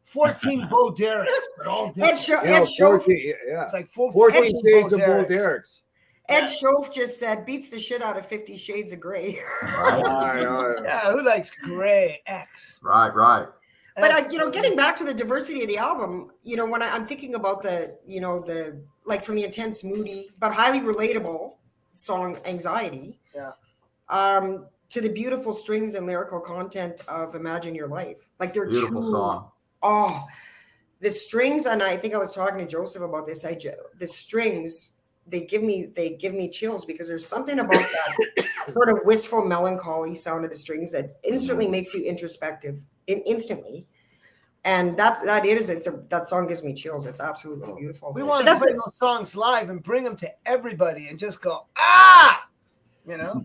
14 Bo Derricks, but all different. It's like 14 Shades of Bo Derricks. Ed Schoaf just said, beats the shit out of 50 Shades of Grey. Yeah, who likes Grey X? Right. But getting back to the diversity of the album, when I'm thinking about the like from the intense, moody, but highly relatable song "Anxiety," to the beautiful strings and lyrical content of "Imagine Your Life," like they're beautiful song. Oh, the strings, and I think I was talking to Joseph about this. The strings. They give me chills because there's something about that sort of wistful melancholy sound of the strings that instantly makes you introspective instantly. And that song gives me chills. It's absolutely beautiful. We want to play those songs live and bring them to everybody and just go, ah, Well,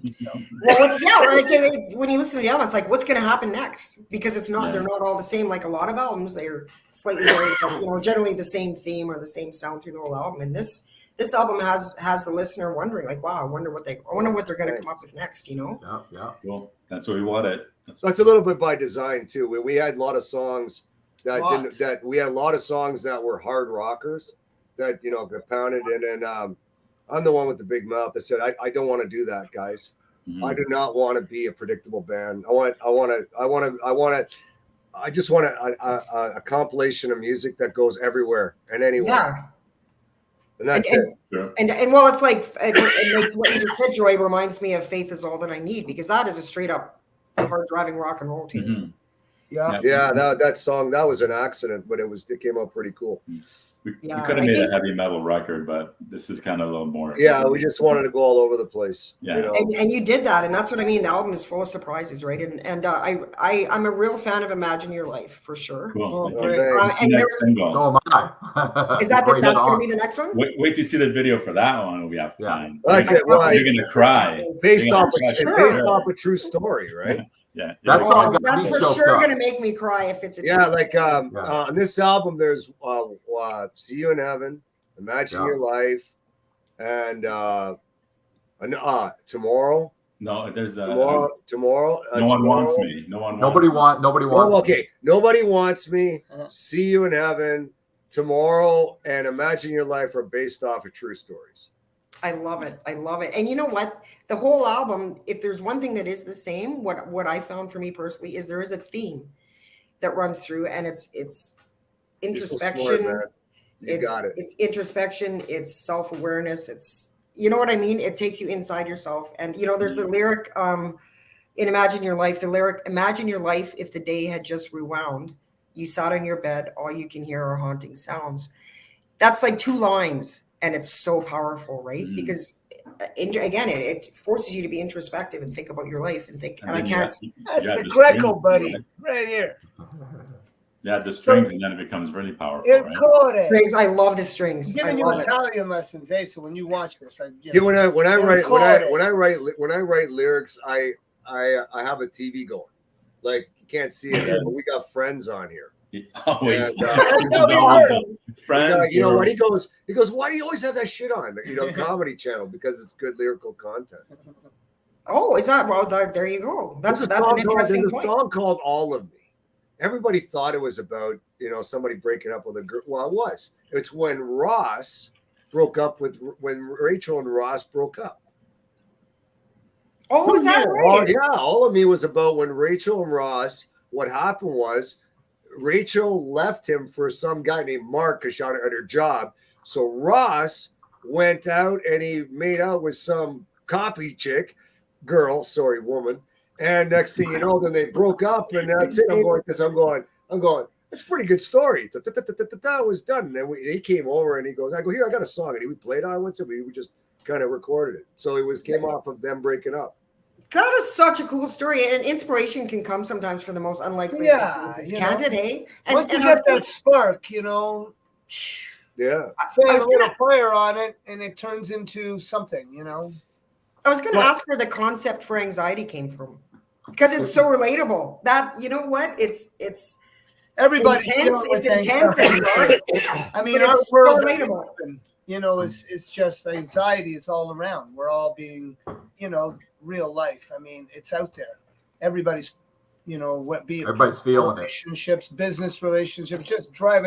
when you listen to the album, it's like, what's going to happen next? Because they're not all the same. Like a lot of albums, they're slightly varied, but generally the same theme or the same sound through the whole album. And this album has the listener wondering, like, wow, I wonder what they're going to come up with next, Yeah. Well, that's what we wanted. That's a little bit by design too. We had a lot of songs that were hard rockers that pounded, and then I'm the one with the big mouth that said, I don't want to do that, guys. Mm-hmm. I do not want to be a predictable band. I just want a compilation of music that goes everywhere and anywhere. Yeah. And that's it. And well, it's like it makes what you just said, Joy, reminds me of "Faith Is All That I Need," because that is a straight up hard driving rock and roll team. Mm-hmm. Yeah. That song, that was an accident, but it came out pretty cool. we could have made a heavy metal record, but this is kind of a little more. Yeah, we just wanted to go all over the place. Yeah, you know? and you did that, and that's what I mean. The album is full of surprises, right? And I'm a real fan of Imagine Your Life for sure. Cool. And next single. Oh my! Is that's going to be the next one? Wait to see the video for that one. We have time. That's it. Right. You're gonna cry. Based off a true story, right? Yeah. That's for sure going to make me cry if it's a like on this album, there's See You in Heaven, Imagine Your Life, and Tomorrow. No, there's tomorrow. No one wants me. Nobody wants. Okay, Nobody Wants Me. See You in Heaven, Tomorrow, and Imagine Your Life are based off of true stories. I love it. And you know what? The whole album, if there's one thing that is the same, what I found for me personally is there is a theme that runs through, and it's introspection. So smart, it's introspection. It's self-awareness. It's, you know what I mean? It takes you inside yourself. And, there's a lyric in Imagine Your Life, the lyric, imagine your life if the day had just rewound. You sat on your bed, all you can hear are haunting sounds. That's like 2 lines. And it's so powerful, right? Because again, it forces you to be introspective and think about your life and think. And I can't. That's the Greco, buddy, right here. Yeah, the strings, and then it becomes really powerful. Right? Strings, I love the strings. I'm giving you Italian lessons, so when you watch this, when I write lyrics, I have a TV going. Like, you can't see it, but we got friends on here. Always. Awesome. Friends. You know what he goes, why do you always have that shit on? Comedy Channel, because it's good lyrical content. Oh, is that? Well, there you go. That's an interesting point. There's a song called All of Me. Everybody thought it was about, somebody breaking up with a girl. Well, it was. It's when Rachel and Ross broke up. Oh, is that right? Yeah, All of Me was about when Rachel and Ross, what happened was, Rachel left him for some guy named Mark because she had her job. So Ross went out and he made out with some copy woman. And next thing you know, then they broke up, and that's it. I'm going. That's a pretty good story. That was done. And then he came over and he goes, I got a song, and we played on once, and we just kind of recorded it. So it came off of them breaking up. That is such a cool story, and inspiration can come sometimes for the most unlikely. Can't it, eh? Once you get that spark, Yeah. Throw a little fire on it, and it turns into something, I was going to ask where the concept for anxiety came from, because it's so relatable. That, you know what? It's everybody intense. It's intense. I mean, our world so relatable. It's just anxiety. It's all around. We're all being, real life. I mean, it's out there. Everybody's, everybody's feeling relationships, business relationships. Just try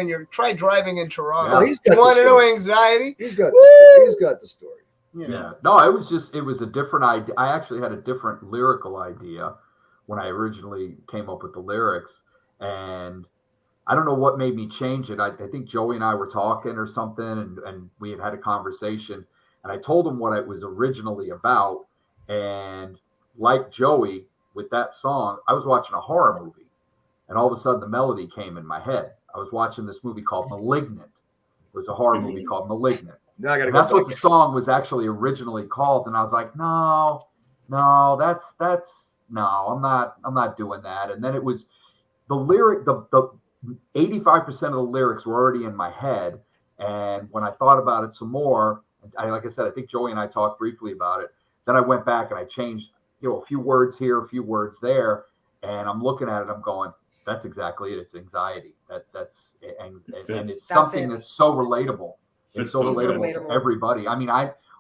driving in Toronto. Yeah, you want to know anxiety? He's got the story. Yeah. No, it was a different idea. I actually had a different lyrical idea when I originally came up with the lyrics, and I don't know what made me change it. I think Joey and I were talking or something, and we had a conversation, and I told him what it was originally about. And like Joey, with that song, I was watching a horror movie, and all of a sudden the melody came in my head. I was watching this movie called Malignant. It was a horror movie called Malignant. Now I gotta go. That's what the song was actually originally called, and I was like, no, that's I'm not doing that. And then it was the lyric, the 85% of the lyrics were already in my head, and when I thought about it some more, like I said, I think Joey and I talked briefly about it. Then I went back and I changed, a few words here, a few words there, and I'm looking at it. I'm going, that's exactly it. It's anxiety. And it's something that's so relatable. It's so relatable to everybody. I mean,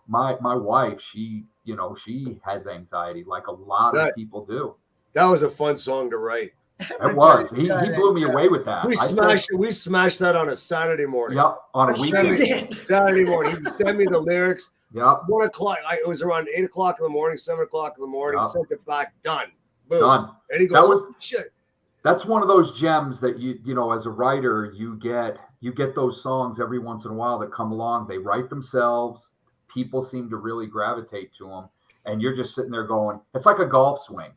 my wife, she has anxiety like a lot of people do. That was a fun song to write. It was. He blew me away with that. We smashed that on a Saturday morning. Yep, on a weekend. Saturday morning. He sent me the lyrics. Yep. 1 o'clock. It was around 8 o'clock in the morning, 7 o'clock in the morning. Yep. Sent it back. Done. Boom. Done. And he goes, shit. That's one of those gems that you as a writer, you get those songs every once in a while that come along. They write themselves. People seem to really gravitate to them, and you're just sitting there going, it's like a golf swing.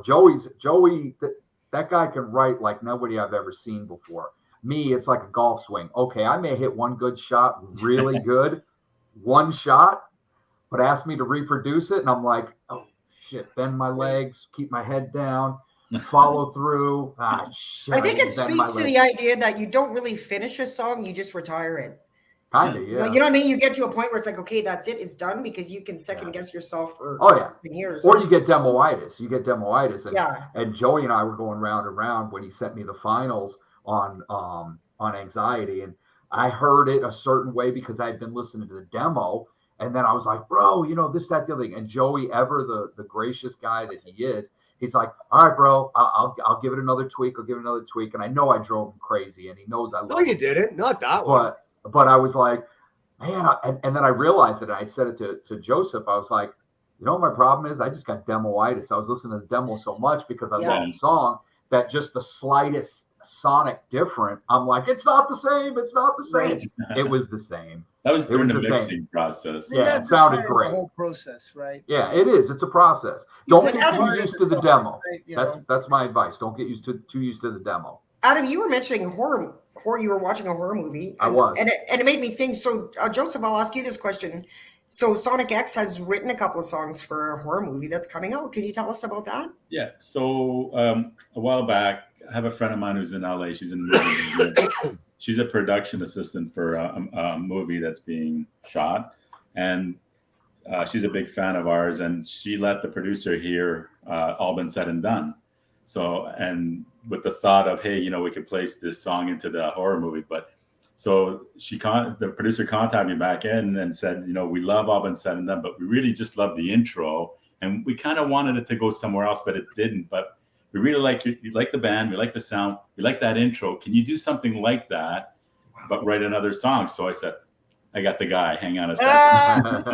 Joey, that guy can write like nobody I've ever seen before. Me, it's like a golf swing. Okay, I may hit one good shot, really good, one shot, but ask me to reproduce it, and I'm like, oh shit, bend my legs, keep my head down, follow through. Shit, I think it speaks to the idea that you don't really finish a song, you just retire it. Kind of, yeah. You know what I mean? You get to a point where it's like, okay, that's it, it's done, because you can second guess yourself for years. Or you get demoitis. And Joey and I were going round and round when he sent me the finals on Anxiety, and I heard it a certain way because I had been listening to the demo, and then I was like, bro, you know, this, that, the other thing. And Joey, ever the gracious guy that he is, he's like, all right, bro, I'll give it another tweak. I'll give it another tweak. And I know I drove him crazy, and he knows I love him. No, you didn't. Not that one. But I was like, man, and then I realized it. And I said it to Joseph. I was like, you know what my problem is? I just got demoitis. I was listening to the demo so much because I love the song that just the slightest sonic different, I'm like, it's not the same. It's not the same. Right. It was the same. That was during the mixing process. Yeah, it sounded great. The whole process, right? Yeah, it is. It's a process. Don't get too used to the demo. That's my advice. Don't get too used to the demo. Adam, you were mentioning horror. You were watching a horror movie. I was. And it made me think. So, Joseph, I'll ask you this question. So, Sonic X has written a couple of songs for a horror movie that's coming out. Can you tell us about that? Yeah. So, a while back, I have a friend of mine who's in LA. She's in the movie. She's a production assistant for a movie that's being shot. And she's a big fan of ours. And she let the producer hear All Been Said and Done. So, and with the thought of, hey, you know, we could place this song into the horror movie. But so the producer contacted me back in and said, you know, we love All Been Said and Done, but we really just love the intro. And we kind of wanted it to go somewhere else, but it didn't. But we really like it. We like the band. We like the sound. We like that intro. Can you do something like that, but write another song? So I said, I got the guy. Hang on a second.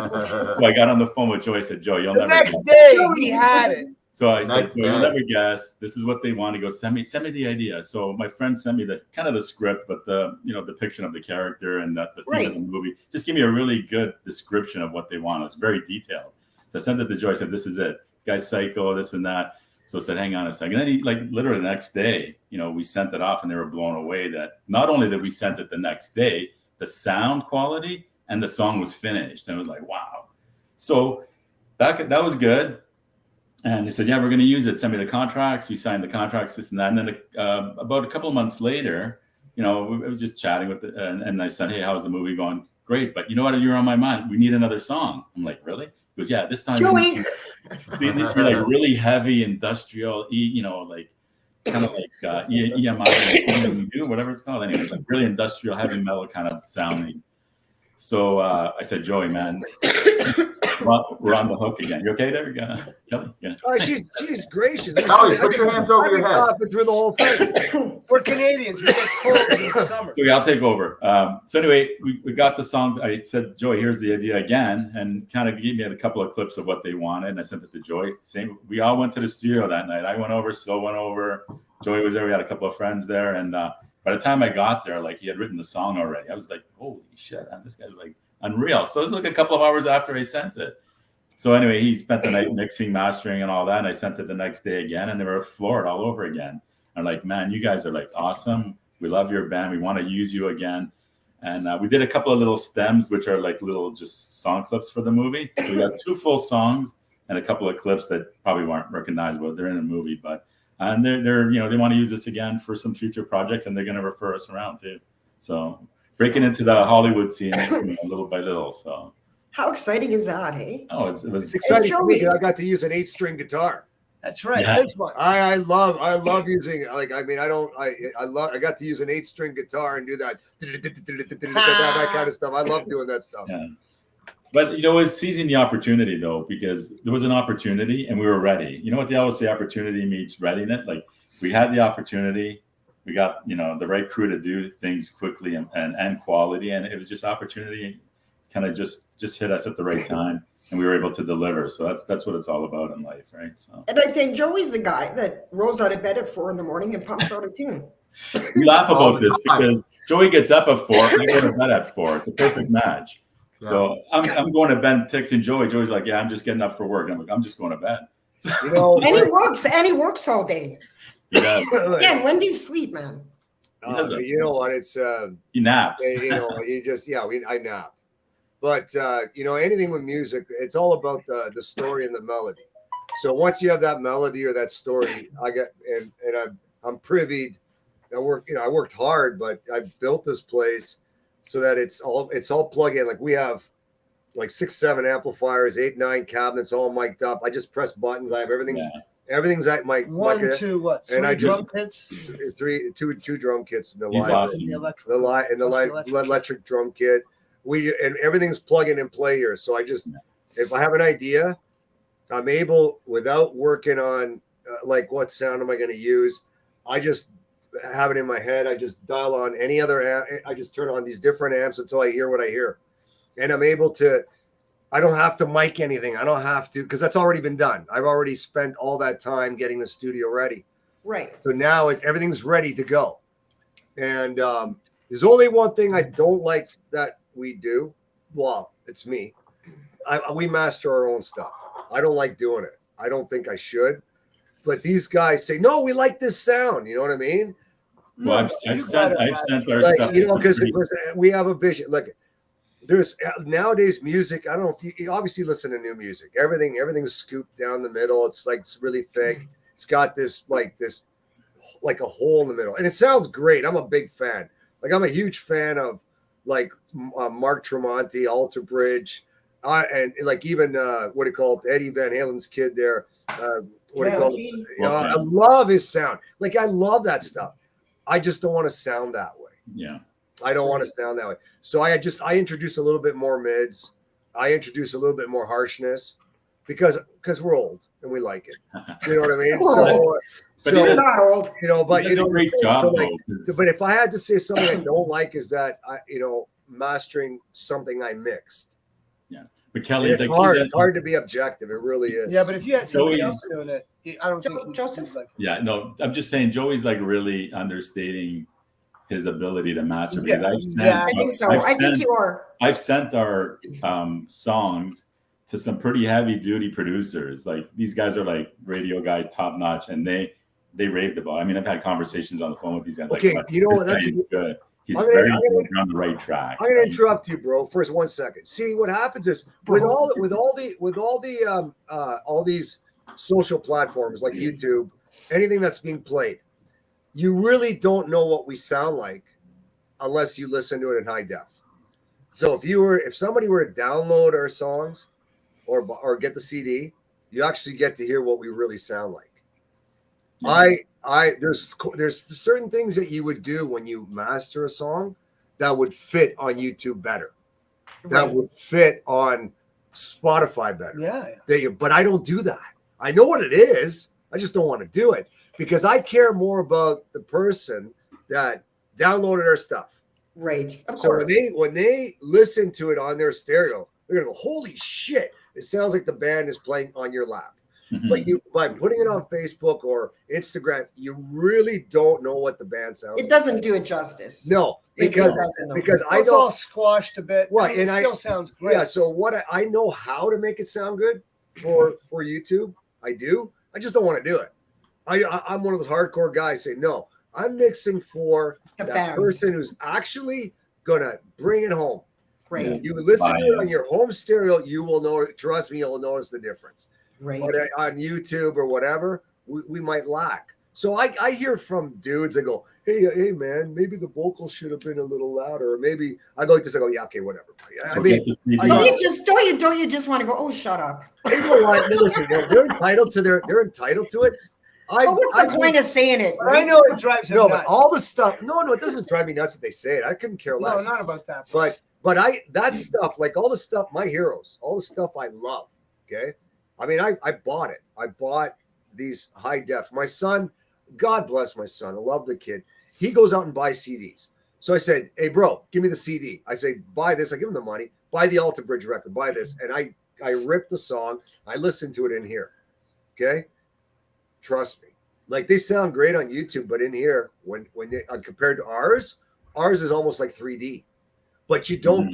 So I got on the phone with Joe. I said, Joe, you'll never guess. Next day, he had it. So I said, Joe, you'll never guess. This is what they want. He goes, send me the idea. So my friend sent me the script, but the depiction of the character and the theme of the movie. Just give me a really good description of what they want. It's very detailed. So I sent it to Joe. I said, this is it. Guy's psycho, this and that. So I said, hang on a second. And then he, like, literally the next day, you know, we sent it off and they were blown away that not only did we send it the next day, the sound quality and the song was finished. And it was like, wow. So that was good. And they said, yeah, we're going to use it. Send me the contracts. We signed the contracts, this and that. And then about a couple of months later, you know, I was just chatting with and I said, hey, how's the movie going? Great. But you know what? You're on my mind. We need another song. I'm like, really? He goes, yeah, this time Joey. It needs to be like really heavy industrial, you know, like kind of like EMI, whatever it's called. Anyway, like really industrial, heavy metal kind of sounding. So I said, Joey, man, we're on the hook again. You okay? There we go. Kelly? Yeah. Oh, she's gracious. Kelly, put your hands over your head. Through the whole thing. We're Canadians. We get cold in the summer. So I'll take over. So anyway, we got the song. I said, Joey, here's the idea again, and kind of gave me a couple of clips of what they wanted, and I sent it to Joey. We all went to the studio that night. I went over, Sil went over. Joey was there. We had a couple of friends there, and by the time I got there, like he had written the song already. I was like, holy shit, man, this guy's like unreal. So it was like a couple of hours after I sent it. So anyway, he spent the night mixing, mastering, and all that. And I sent it the next day again, and they were floored all over again. I'm like, man, you guys are like awesome. We love your band. We want to use you again. And we did a couple of little stems, which are like little just song clips for the movie. So we got 2 full songs and a couple of clips that probably weren't recognizable. They're in a movie, but and they're you know, they want to use this again for some future projects, and they're going to refer us around too. So breaking into the Hollywood scene, you know, little by little. So how exciting is that, hey? Oh, it's exciting for me. I got to use an 8-string guitar. That's right. Yeah. That's what I love using, like, I mean, I got to use an 8-string guitar and do that kind of stuff. I love doing that stuff. Yeah. But, you know, it's seizing the opportunity, though, because there was an opportunity and we were ready. You know what they always say, opportunity meets readiness. Like, we had the opportunity. We got, you know, the right crew to do things quickly and quality. And it was just opportunity kind of just hit us at the right time. And we were able to deliver. So that's what it's all about in life, right? So. And I think Joey's the guy that rolls out of bed at 4 a.m. and pumps out a tune. We laugh about this because Joey gets up at 4 and I go to bed at 4. It's a perfect match. Yeah. So I'm going to bed texting Joey. Joey's like, yeah, I'm just getting up for work. I'm like, I'm just going to bed. You know, and he works all day. He does. Yeah, when do you sleep, man? You know what? It's he naps. you know, I nap. But you know, anything with music, it's all about the story and the melody. So once you have that melody or that story, I'm privied. I worked hard, but I built this place so that it's all plug in. Like we have like 6, 7 amplifiers, 8, 9 cabinets, all mic'd up. I just press buttons. I have everything. Yeah. Everything's at my 1, 2, what? 3 drum kits? 2 drum kits in the He's line. awesome. The electric drum kit. And everything's plug in and play here. So if I have an idea, I'm able, without working on like what sound am I going to use, I just have it in my head. I just dial on any other amp. I just turn on these different amps until I hear what I hear, and I'm able to. I don't have to mic anything. I don't have to, because that's already been done. I've already spent all that time getting the studio ready. Right. So now everything's ready to go. And there's only one thing I don't like that we do. Well, it's me. We master our own stuff. I don't like doing it. I don't think I should. But these guys say, no, we like this sound. You know what I mean? Well, I've sent our stuff. You know, because we have a vision. Look, there's nowadays music. I don't know if you obviously listen to new music. Everything's scooped down the middle. It's like it's really thick. It's got this like a hole in the middle, and it sounds great. I'm a big fan. Like I'm a huge fan of like Mark Tremonti, Alter Bridge, and like even what do you call it, Eddie Van Halen's kid there. What do you call it? You know, I love his sound. Like I love that stuff. I just don't want to sound that way. Yeah. I don't want to sound that way. So I introduce a little bit more mids. I introduce a little bit more harshness because we're old and we like it. You know what I mean? But you're not old. You know, but a great job. But if I had to say something I don't like is that mastering something I mixed. Yeah. But Kelly, it's hard. It's hard to be objective. It really is. Yeah, but if you had somebody else doing it, I don't think Joseph. Yeah, no, I'm just saying Joey's like really understating his ability to master, because I think so. I think you are. I've sent our songs to some pretty heavy duty producers. Like these guys are like radio guys, top notch, and they raved about. I mean, I've had conversations on the phone with these guys. Okay, like, you know what? That's good. He's very good on the right track. I'm going to interrupt you, bro. First, 1 second. See, what happens is with all these social platforms like YouTube, anything that's being played, you really don't know what we sound like unless you listen to it in high def. So if somebody were to download our songs or get the CD, you actually get to hear what we really sound like. There's certain things that you would do when you master a song that would fit on YouTube better, that would fit on Spotify better. Yeah. But I don't do that. I know what it is. I just don't want to do it because I care more about the person that downloaded our stuff. Right. Of course. So when they listen to it on their stereo, they're gonna go, "Holy shit! It sounds like the band is playing on your lap." But by putting it on Facebook or Instagram, you really don't know what the band sounds like. It doesn't do it justice. No, because it's all squashed a bit. Right, it still sounds great. Yeah, so I know how to make it sound good for YouTube. I do. I just don't want to do it. I'm one of those hardcore guys saying, no, I'm mixing for that person who's actually gonna bring it home. Right. You listen to it on your home stereo, you will know. Trust me, you'll notice the difference. Right. But on YouTube or whatever, we might lack. So I hear from dudes that go, hey man, maybe the vocals should have been a little louder, or maybe I go, yeah, okay, whatever. I mean, don't you just want to go? Oh, shut up. You know what? Listen, they're entitled to it. What's the point of saying it? Right? I know it drives them nuts. But all the stuff. No, it doesn't drive me nuts that they say it. I couldn't care less. No, not about that. But that stuff, like all the stuff, my heroes, all the stuff I love. Okay, I mean, I bought it. I bought these high def. My son, God bless my son. I love the kid. He goes out and buys CDs. So I said, hey, bro, give me the CD. I say, buy this. I give him the money. Buy the Alter Bridge record. Buy this. And I ripped the song. I listened to it in here. Okay. Trust me. Like they sound great on YouTube, but in here, when they, compared to ours is almost like 3D. But you don't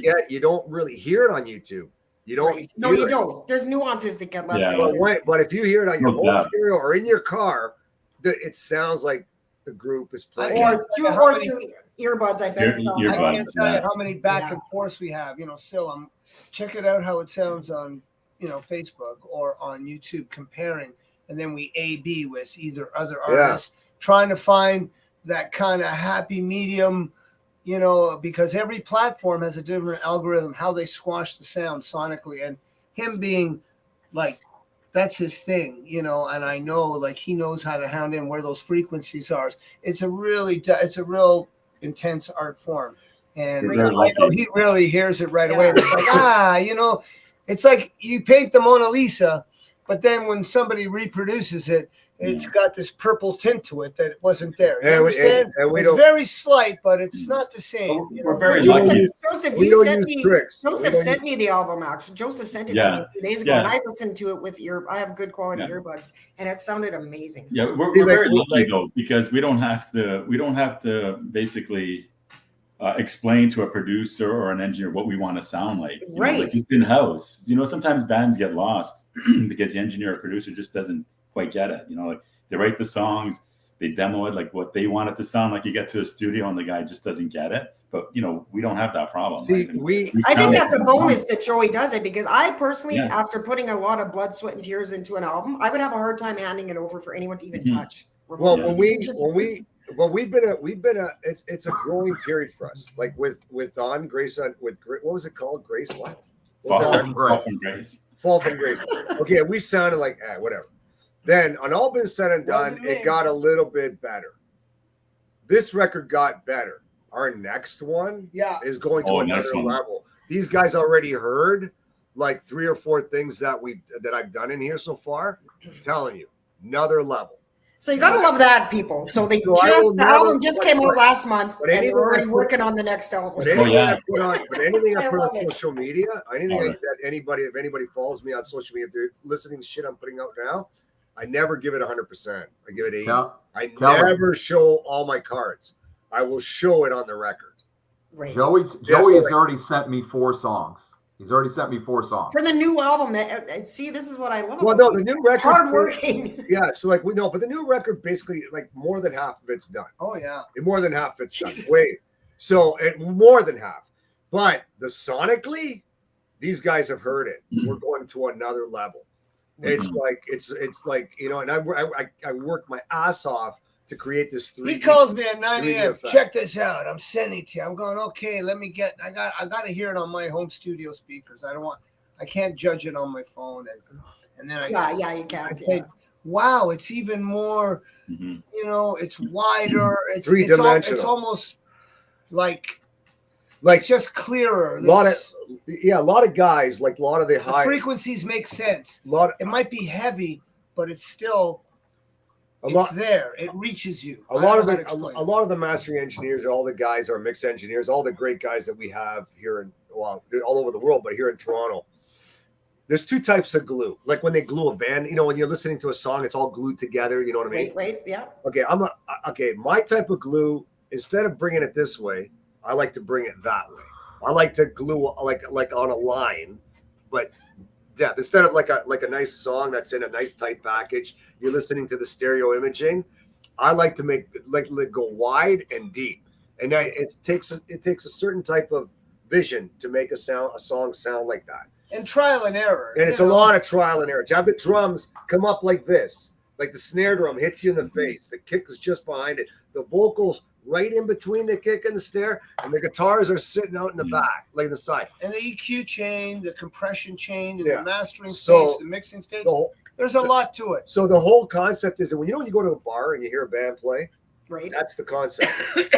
really hear it on YouTube. You don't. Right. No, you don't. There's nuances that get left out. But if you hear it on your home stereo or in your car, it sounds like the group is playing. Or through earbuds. I bet it sounds. Earbuds, I can't tell you how many back Yeah. and forths we have. Still, check it out how it sounds on, Facebook or on YouTube, comparing, and then we A/B with either other artists, trying to find that kind of happy medium, because every platform has a different algorithm, how they squash the sound sonically, and him being like, that's his thing, and I know like he knows how to hound in where those frequencies are. It's a real intense art form. And I know he really hears it right away. It's like, it's like you paint the Mona Lisa, but then when somebody reproduces it, it's got this purple tint to it that wasn't there. You understand? It's very slight, but it's not the same. We're very lucky. Joseph, Joseph sent me the album, actually. Joseph sent it to me a few days ago, and I listened to it with I have good quality earbuds, and it sounded amazing. Yeah, we're very lucky though, because we don't have to basically explain to a producer or an engineer what we want to sound like. Right. Like it's in house. Sometimes bands get lost because the engineer or producer just doesn't quite get it. Like they write the songs, they demo it like what they want it to sound like. You get to a studio and the guy just doesn't get it. But we don't have that problem. See, right? I think that's a bonus that Joey does it, because I personally, after putting a lot of blood, sweat, and tears into an album, I would have a hard time handing it over for anyone to even touch. Well, we've been it's a growing period for us. Like with Don Grace what was it called? Grace what? Fall from Grace. Fall from Grace. Okay, we sounded like whatever. Then on all been said and done, it got a little bit better. This record got better. Our next one is going to another level. These guys already heard like 3 or 4 things that I've done in here so far. I'm telling you, another level. So you gotta love that, people. So the album just came out last month, and they're already working on the next album. But anything I put on social media, if anybody follows me on social media, if they're listening to shit I'm putting out now, I never give it 100%. I give it 80. I never show all my cards. I will show it on the record. Right. Joey has already sent me 4 songs. He's already sent me 4 songs for the new album. See, this is what I love. Well, no, the new record, hardworking. Yeah, so like but the new record basically like more than half of it's done. Oh yeah, more than half of it's done. Wait, so more than half, but sonically, these guys have heard it. We're going to another level. It's like it's like and I worked my ass off to create this 3D. He calls me at 9 a.m. Check this out. I'm sending it to you. I'm going, okay, let me get I got to hear it on my home studio speakers. I can't judge it on my phone. And then you can't. Wow, it's even more, it's wider. It's 3-dimensional. It's almost like it's just clearer. A lot of guys, like a lot of the frequencies make sense. It might be heavy, but it's still there. It reaches you. A lot of the mastering engineers, all the guys are mix engineers, all the great guys that we have here all over the world, but here in Toronto. There's 2 types of glue. Like when they glue a band, when you're listening to a song, it's all glued together. You know what I mean? Right. Yeah. Okay. My type of glue, instead of bringing it this way, I like to bring it that way. I like to glue like on a line, but depth. Instead of like a nice song that's in a nice tight package, you're listening to the stereo imaging. I like to make go wide and deep, and it takes a certain type of vision to make a song sound like that. And trial and error. And it's a lot of trial and error. To have the drums come up like this, like the snare drum hits you in the face. The kick is just behind it. The vocals right in between the kick and the snare, and the guitars are sitting out in the back, like the side. And the EQ chain, the compression chain, and the mastering stage, the mixing stage. There's a lot to it. So the whole concept is that when you go to a bar and you hear a band play, right? That's the concept.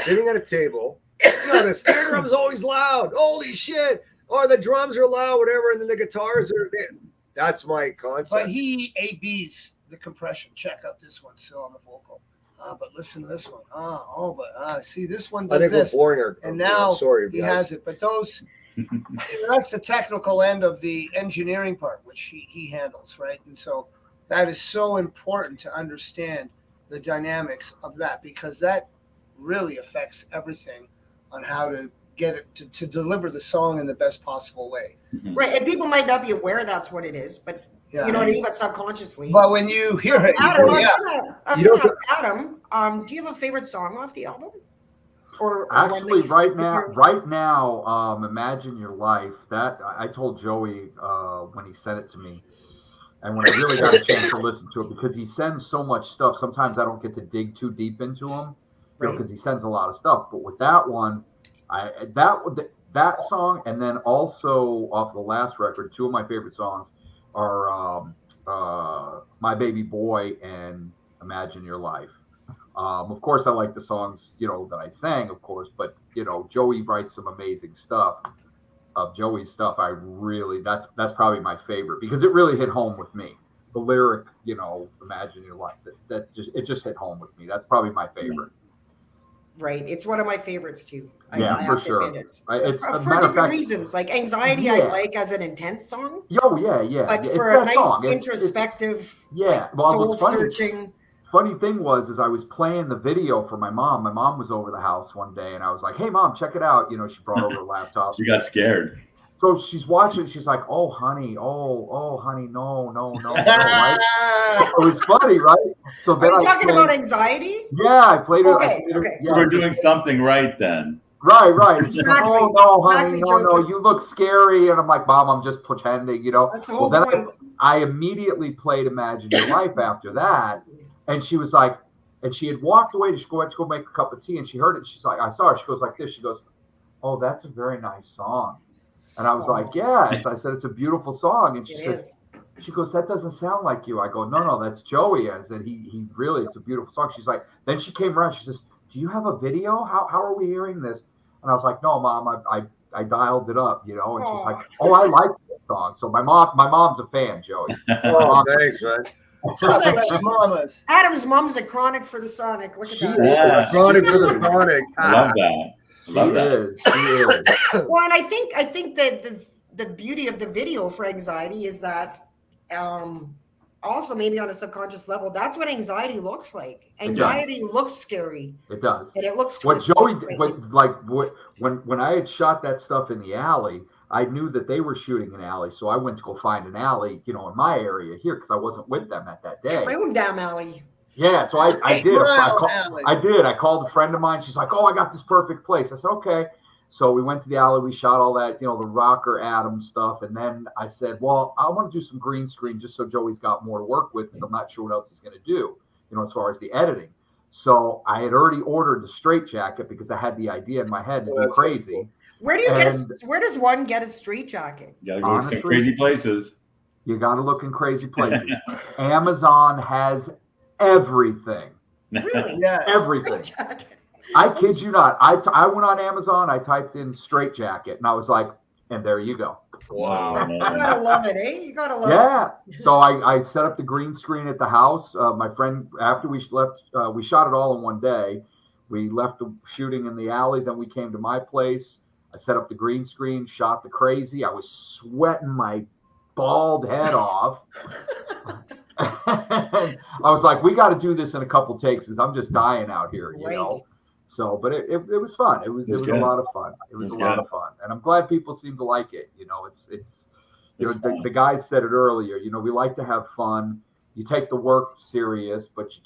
Sitting at a table, the snare drum is always loud. Holy shit! Or the drums are loud, whatever, and then the guitars are there. That's my concept. But he A/B's the compression. Check out this one still on the vocal. But listen to this one. See, this one does this. We're boring and now he has it. But that's the technical end of the engineering part, which he handles, right? And so that is so important to understand the dynamics of that, because that really affects everything on how to get it to deliver the song in the best possible way. Right. And people might not be aware that's what it is, but Yeah. You know what I mean? But subconsciously. But when you hear it, Adam, you go, I was gonna ask Adam, do you have a favorite song off the album? Or actually, right now, Imagine Your Life. That I told Joey when he sent it to me, and when I really got a chance to listen to it, because he sends so much stuff. Sometimes I don't get to dig too deep into him, because he sends a lot of stuff. But with that one, that song, and then also off the last record, two of my favorite songs are My Baby Boy and Imagine Your Life. Of course, I like the songs, that I sang, of course, but, Joey writes some amazing stuff. Of Joey's stuff, that's probably my favorite, because it really hit home with me. The lyric, Imagine Your Life, it just hit home with me. That's probably my favorite. Right. It's one of my favorites too. Yeah, I for have to sure. admit It's for different reasons. Like Anxiety, I like as an intense song. Oh, yeah. But it's for a nice song. introspective, soul searching. Funny thing was, I was playing the video for my mom. My mom was over the house one day, and I was like, "Hey, Mom, check it out." She brought over the laptop. She got scared. So she's watching. She's like, "Oh, honey, honey, no, right?" It was funny, right? So then Are you talking about Anxiety? Yeah, I played it. Okay. So we're doing something right then. Right. Exactly. Oh no, honey, Exactly, no, you look scary, and I'm like, Mom, I'm just pretending, That's the whole point. I immediately played Imagine Your Life after that, and she was like, and she had walked away to go make a cup of tea, and she heard it. She's like, I saw her. She goes like this. She goes, "Oh, that's a very nice song," and I was like, "Yes." I said, "It's a beautiful song," and she goes, "That doesn't sound like you." I go, "No, that's Joey." I said, "He really, it's a beautiful song." She's like, then she came around. She says, "Do you have a video? How are we hearing this?" And I was like, "No, Mom, I dialed it up, And she's like, "Oh, I like this song." So my mom's a fan, Joey. Thanks, man. Adam's mom's a chronic for the Sonic. Look at that. Yeah. Chronic for the Sonic. I love that. She is. Well, and I think that the beauty of the video for Anxiety is that also maybe on a subconscious level, that's what anxiety looks like. Anxiety looks scary. It does. And it looks what Joey when I had shot that stuff in the alley, I knew that they were shooting an alley, so I went to go find an alley, in my area here, because I wasn't with them at that day. My own damn alley. Yeah, so I did. I called a friend of mine. She's like, "Oh, I got this perfect place." I said, "Okay." So we went to the alley. We shot all that, the rocker Adam stuff, and then I said, "Well, I want to do some green screen just so Joey's got more to work with, because I'm not sure what else he's going to do, as far as the editing." So I had already ordered the straitjacket because I had the idea in my head to do crazy. So cool. Where does one get a straitjacket? You gotta go to some crazy places. You got to look in crazy places. Amazon has everything. Really? Yeah. Everything. I kid you not. I went on Amazon. I typed in straitjacket, and I was like, and there you go. Wow. You gotta love it, eh? You gotta love it. Yeah. So I set up the green screen at the house. My friend, after we left, we shot it all in one day. We left the shooting in the alley. Then we came to my place. I set up the green screen, shot the crazy. I was sweating my bald head off. I was like, we got to do this in a couple takes because I'm just dying out here, So, but it was fun. It was a lot of fun. It was a lot of fun, and I'm glad people seem to like it. It's the guys said it earlier. We like to have fun. You take the work serious, but you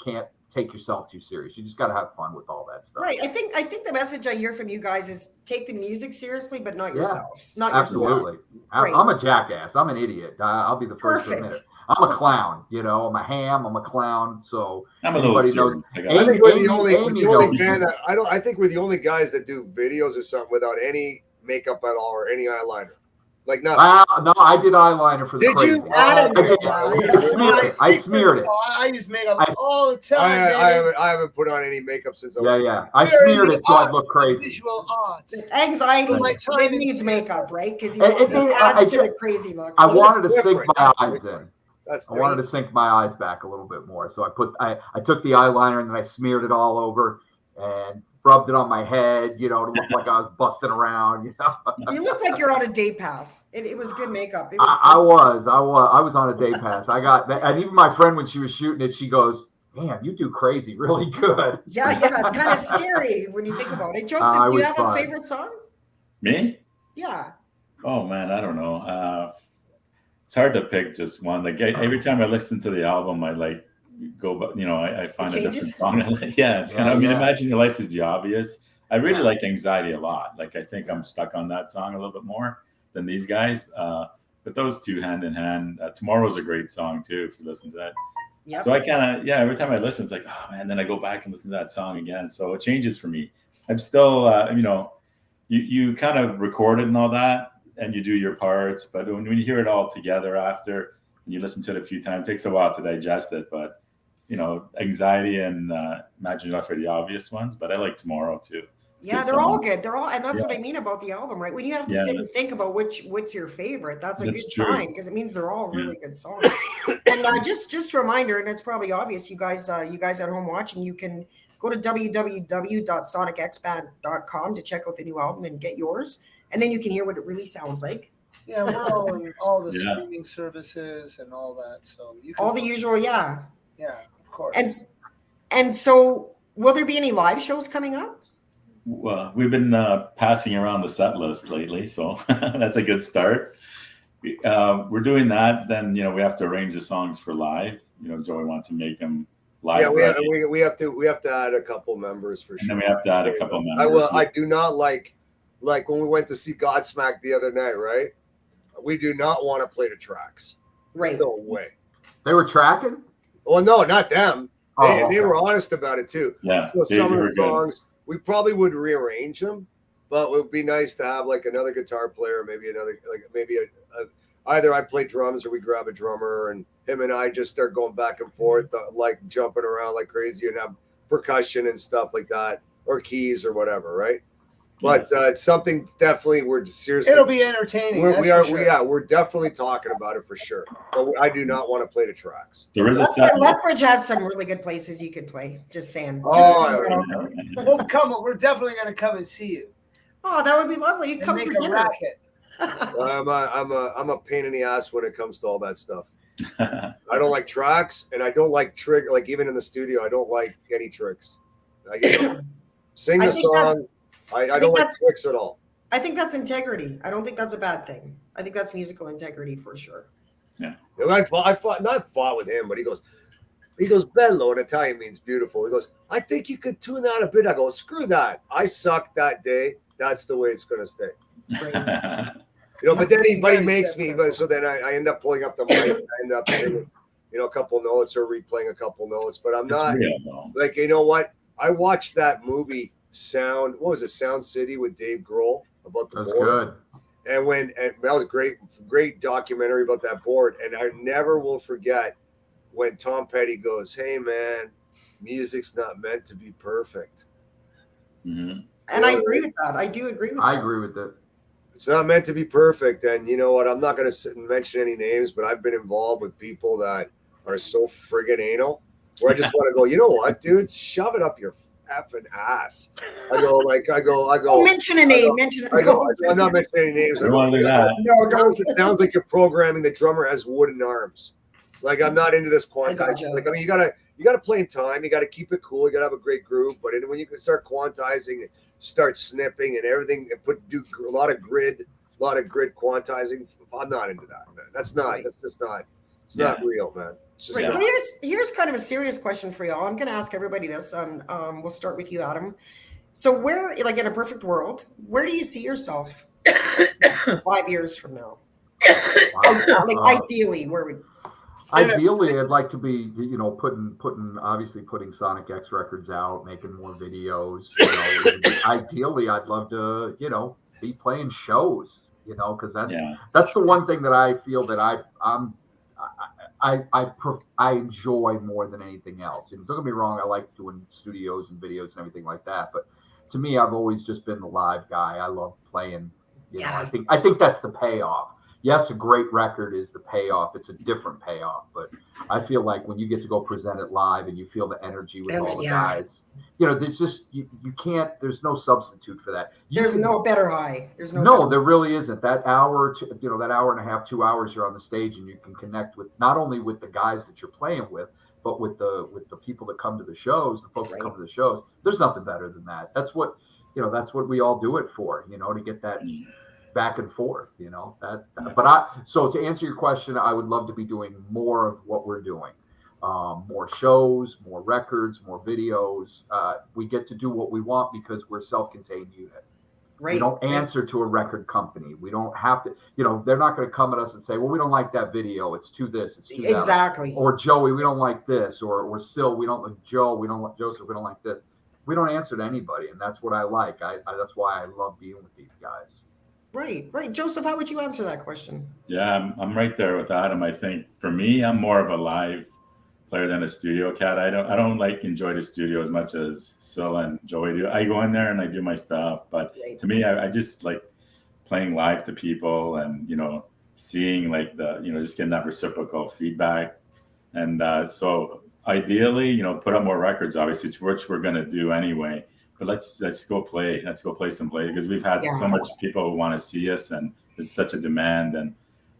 can't take yourself too serious. You just got to have fun with all that stuff. Right. I think the message I hear from you guys is take the music seriously, but not yourselves. Not absolutely. Right. I'm a jackass. I'm an idiot. I'll be the first to admit it. I'm a clown, I'm a ham. I'm a clown. So I'm a little serious. I think we're the only band that I think we're the only guys that do videos or something without any makeup at all or any eyeliner. Like nothing. No, I did eyeliner for the Did crazy. you? I smeared it. I use makeup all the time. I haven't put on any makeup since I was. Yeah. I smeared it so I'd look crazy. Visual arts. Anxiety it needs makeup, right? Because it adds to the crazy look. I wanted to sink my eyes in. I wanted to sink my eyes back a little bit more. So I took the eyeliner and then I smeared it all over and rubbed it on my head, to look like I was busting around, You look like you're on a day pass. It was good makeup. I was on a day pass. And even my friend, when she was shooting it, she goes, "Man, you do crazy really good." Yeah, it's kind of scary when you think about it. Joseph, do you have a favorite song? Me? Yeah. Oh man, I don't know. it's hard to pick just one. Like every time I listen to the album, I like go, but I find a different song. Yeah, it's kind of. I mean, Imagine Your Life is the obvious. I really like Anxiety a lot. Like I think I'm stuck on that song a little bit more than these guys. But those two hand in hand. Tomorrow's a great song too. If you listen to that. Yep. So I kind of every time I listen, it's like, oh man. Then I go back and listen to that song again. So it changes for me. I'm still, you kind of record it and all that, and you do your parts. But when you hear it all together after, and you listen to it a few times, it takes a while to digest it. But Anxiety and Imagine Your Life are the obvious ones. But I like Tomorrow too. Yeah, they're all good. They're all, and that's what I mean about the album, right? When you have to sit and think about which your favorite, that's a good sign, because it means they're all really good songs. And just a reminder, and it's probably obvious, you guys at home watching, you can go to www.sonicxband.com to check out the new album and get yours, and then you can hear what it really sounds like. Yeah, we're all the streaming services and all that, so you can all the usual, yeah, of course. And so, will there be any live shows coming up? Well, we've been passing around the set list lately, so that's a good start. We're doing that. Then we have to arrange the songs for live. Joey wants to make them live. Yeah, we have to add a couple members for sure. And then we have to add a couple members. I do not like when we went to see Godsmack the other night, right? We do not want to play the tracks. Right. No way. They were tracking? Well, no, not them. They were honest about it too. Yeah. So some of the songs we probably would rearrange them, but it would be nice to have like another guitar player, maybe either I play drums or we grab a drummer and him and I just start going back and forth, like jumping around like crazy and have percussion and stuff like that, or keys or whatever, right? But it's something definitely we're seriously. It'll be entertaining. We're definitely talking about it for sure. But I do not want to play the tracks. There is Lethbridge has some really good places you could play. Just saying. We're definitely going to come and see you. Oh, that would be lovely. You come for dinner. I'm a pain in the ass when it comes to all that stuff. I don't like tracks, and I don't like trick. Like even in the studio, I don't like any tricks. Sing the song. I don't like tricks at all. I think that's integrity. I don't think that's a bad thing. I think that's musical integrity for sure. Yeah. I fought with him, but he goes, bello in Italian means beautiful. He goes, I think you could tune that a bit. I go, screw that. I sucked that day. That's the way it's going to stay. But then he makes me, so then I end up pulling up the mic. I end up playing, a couple notes or replaying a couple notes, but I'm not like, you know what? I watched that movie Sound City with Dave Grohl about the board. Good. And that was a great documentary about that board. And I never will forget when Tom Petty goes, "Hey man, music's not meant to be perfect." Mm-hmm. And I agree with that. I do agree with that. I agree with that. It's not meant to be perfect. And you know what? I'm not going to sit and mention any names, but I've been involved with people that are so friggin' anal where I just want to go, you know what, dude? Shove it up your effing ass. I go. Oh, mention a name. I'm not mentioning any names. I don't want to do that. No, don't. It sounds like you're programming the drummer as wooden arms. Like I'm not into this quantizing. Like you gotta play in time. You gotta keep it cool. You gotta have a great groove. But when you can start quantizing, start snipping and everything, and do a lot of grid quantizing. I'm not into that, man. That's just not. It's not real, man. Right. So here's kind of a serious question for y'all. I'm going to ask everybody this, and we'll start with you, Adam. So where, like in a perfect world, where do you see yourself 5 years from now? Like ideally, where would? Ideally, I'd like to be, putting Sonic X records out, making more videos. Ideally, I'd love to, be playing shows. Because that's the one thing that I feel that I enjoy more than anything else. And don't get me wrong, I like doing studios and videos and everything like that. But to me, I've always just been the live guy. I love playing. I think that's the payoff. Yes, a great record is the payoff. It's a different payoff, but I feel like when you get to go present it live and you feel the energy with all the guys, there's just you can't. There's no substitute for that. There's no better high. There really isn't. That hour, that hour and a half, 2 hours you're on the stage and you can connect with not only with the guys that you're playing with, but with the people that come to the shows, the folks that come to the shows. There's nothing better than that. That's what we all do it for. To get that back and forth, you know. But so to answer your question, I would love to be doing more of what we're doing. More shows, more records, more videos. We get to do what we want because we're a self-contained unit. Right. We don't answer to a record company. We don't have to, you know, they're not going to come at us and say, well, we don't like that video. It's too this, it's too exactly. that. Or Joey, we don't like this. Or Sil, we don't like Joe. We don't like Joseph. We don't like this. We don't answer to anybody. And that's what I like. That's why I love being with these guys. Right. Joseph, how would you answer that question? Yeah, I'm right there with Adam. I think for me, I'm more of a live player than a studio cat. I don't like enjoy the studio as much as Sil and Joey do. I go in there and I do my stuff, but to me, I just like playing live to people and, you know, seeing like just getting that reciprocal feedback. And so ideally, you know, put up more records, obviously, which we're going to do anyway, but let's go play some play because we've had so much people who want to see us and there's such a demand. And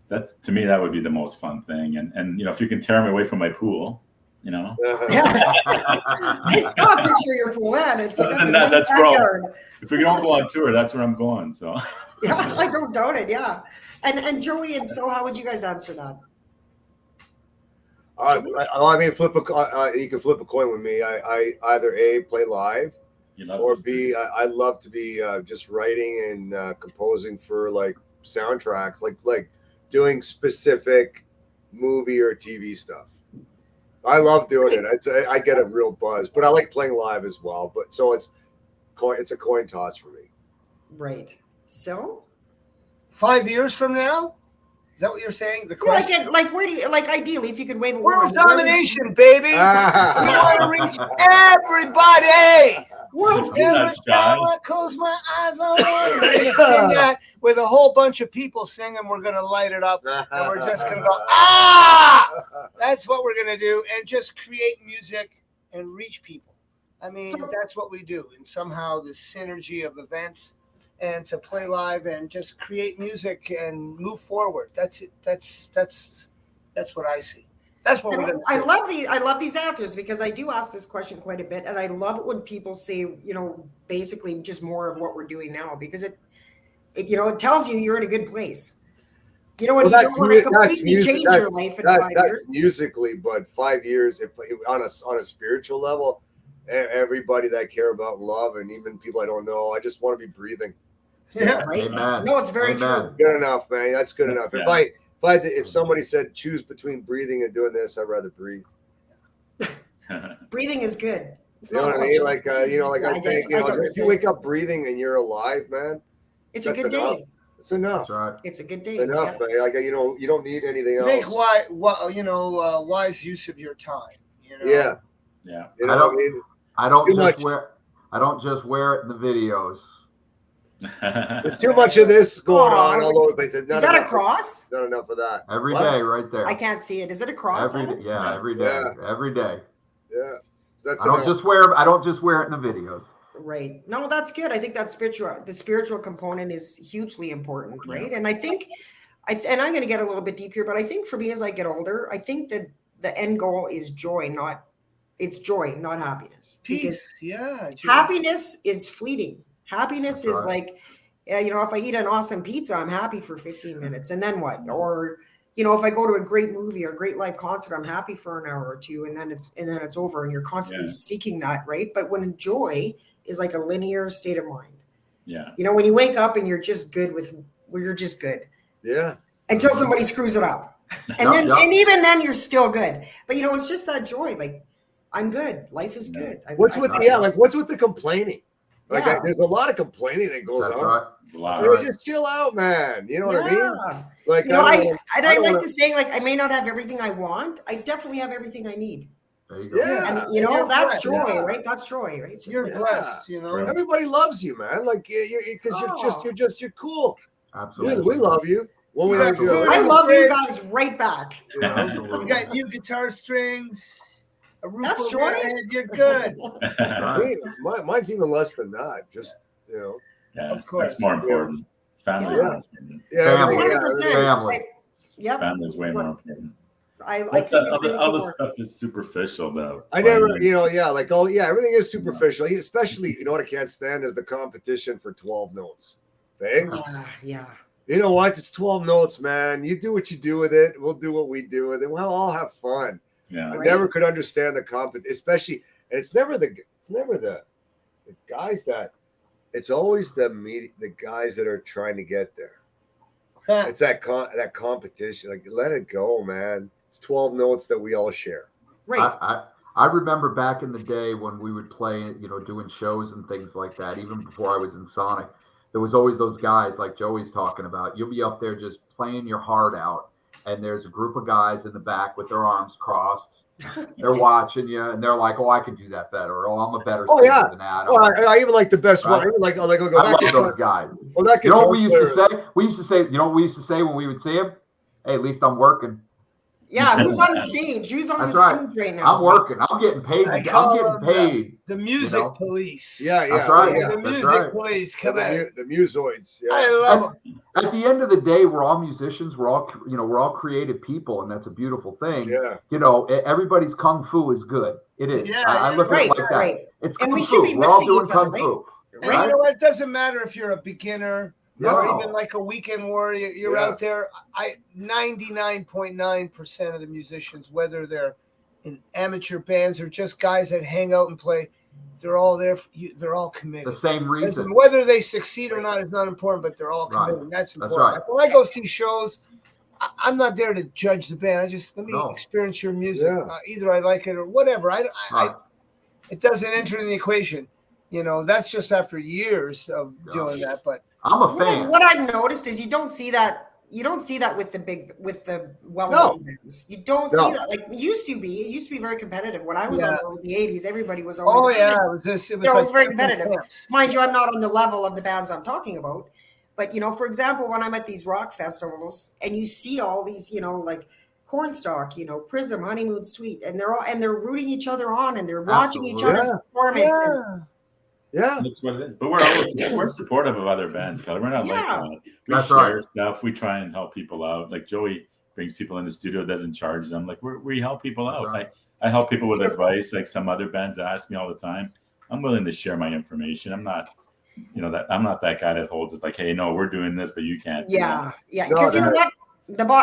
that's, to me, that would be the most fun thing. And you know, if you can tear me away from my pool, you know. I saw a picture of your pool, man. It's like that's backyard. If we don't go on tour, that's where I'm going. So yeah, I don't doubt it. Yeah, and Joey and so, how would you guys answer that? I mean, you can flip a coin with me. I either A, play live, or B, I love to be just writing and composing for like soundtracks, like doing specific movie or TV stuff. I love doing it. I get a real buzz, but I like playing live as well. But so it's a coin toss for me. Right. So 5 years from now, is that what you're saying? The question, like where do you ideally if you could wave a world domination, baby? We want to reach everybody. World peace. I close my eyes on one. We're gonna sing that with a whole bunch of people singing. We're gonna light it up, and we're just gonna go That's what we're gonna do, and just create music and reach people. I mean, that's what we do, and somehow the synergy of events and to play live and just create music and move forward. That's it. That's what I see. That's what we're going to do. I love these answers because I do ask this question quite a bit, and I love it when people say, you know, basically just more of what we're doing now because it tells you you're in a good place. You know, when you don't want to completely change your life in 5 years. That's musically, but 5 years, if on a spiritual level, everybody that I care about and love, and even people I don't know, I just want to be breathing. Yeah, right. Amen. No, it's very true. Good enough, man. That's good enough. Yeah. If somebody said choose between breathing and doing this, I'd rather breathe. Breathing is good. You know what I mean? Like, I think, if you wake up breathing and you're alive, man, it's a good day. It's enough. Right. It's a good day. It's enough, man. Like, you don't need anything else. Make wise use of your time. You know? Yeah. Yeah. You know what I mean? I don't just wear it in the videos. There's too much of this going on all over the place. Is that a cross? Not enough of that. Every day, right there. I can't see it. Is it a cross? Every day. Every day. Yeah. I don't just wear it in the videos. Right. No, that's good. I think that's spiritual. The spiritual component is hugely important, right? And I think, and I'm going to get a little bit deep here, but I think for me as I get older, I think that the end goal is joy, not happiness. Peace. Happiness is fleeting. Happiness is like, if I eat an awesome pizza, I'm happy for 15 minutes. And then what? Or, if I go to a great movie or a great live concert, I'm happy for an hour or two and then it's over and you're constantly seeking that, right? But when joy is like a linear state of mind. Yeah. When you wake up and you're just good you're just good. Yeah. Until somebody screws it up. And and even then you're still good. But it's just that joy. Like, I'm good. Life is good. What's with the complaining? Like there's a lot of complaining that goes on. Right. Just chill out, man. You know what I mean? Like I like to say, like, I may not have everything I want. I definitely have everything I need. There you go. Yeah, and that's joy, right? That's joy, right? It's you're blessed. Everybody loves you, man. Like you're cool. Absolutely, we love you. I love you guys right back. You got new guitar strings. That's joy. You're good. Mine's even less than that. Just Yeah, of course. That's more important. Family. Family. 100%. Yep. Family is way more important. All this stuff is superficial, though. I never, everything is superficial. Especially, what I can't stand is the competition for 12 notes. Thing. Yeah. You know what? It's 12 notes, man. You do what you do with it. We'll do what we do with it. We'll all have fun. Yeah. I never could understand the competition, especially, and it's never the guys that, it's always the guys that are trying to get there. It's that competition. Like, let it go, man. It's 12 notes that we all share. Right. I remember back in the day when we would play, you know, doing shows and things like that, even before I was in Sonic, there was always those guys like Joey's talking about. You'll be up there just playing your heart out, and there's a group of guys in the back with their arms crossed. They're watching you, and they're like, "Oh, I can do that better," or "Oh, I'm a better singer than that." Oh, I even like the best one. I even like, I love those guys. Well, that you know what we used to say? We used to say, you know what we used to say when we would see him? Hey, at least I'm working. Yeah, who's on stage? Who's on the stage right now? I'm working. I'm getting paid. I'm getting paid. The music police. Yeah, that's right. The music police. Come on. The musoids. Yeah. I love them. At the end of the day, we're all musicians. We're all creative people, and that's a beautiful thing. Yeah. You know, everybody's kung fu is good. It is. Yeah, I look at it like that. Right. It's and kung we should be fu. We're all lifting doing each other, kung fu. And you know what? It doesn't matter if you're a beginner. No. Or even like a weekend warrior, you're out there. 99.9% of the musicians, whether they're in amateur bands or just guys that hang out and play, they're all there. They're all committed. The same reason. Whether they succeed or not is not important, but they're all committed. Right. That's important. Right. Like when I go see shows, I'm not there to judge the band. I just let me experience your music. Yeah. Either I like it or whatever. It doesn't enter in the equation. You know, that's just after years of doing that. But I'm a fan. What I've noticed is you don't see that with the well-known bands. You don't see that. Like it used to be very competitive. When I was on in the 80s, everybody was always it was very competitive. Mind you, I'm not on the level of the bands I'm talking about. But you know, for example, when I'm at these rock festivals and you see all these, you know, like Cornstalk, you know, Prism, Honeymoon Suite, and they're rooting each other on and they're watching each other's performance. Yeah, that's what it is. But we're supportive of other bands, Kelly. We're not like that. We share stuff. We try and help people out. Like Joey brings people in the studio, doesn't charge them. Like we help people out. Right. I help people with advice. Like some other bands that ask me all the time. I'm willing to share my information. I'm not, you know, I'm not that guy that holds it's like, hey, no, we're doing this, but you can't. Yeah. Because you know what?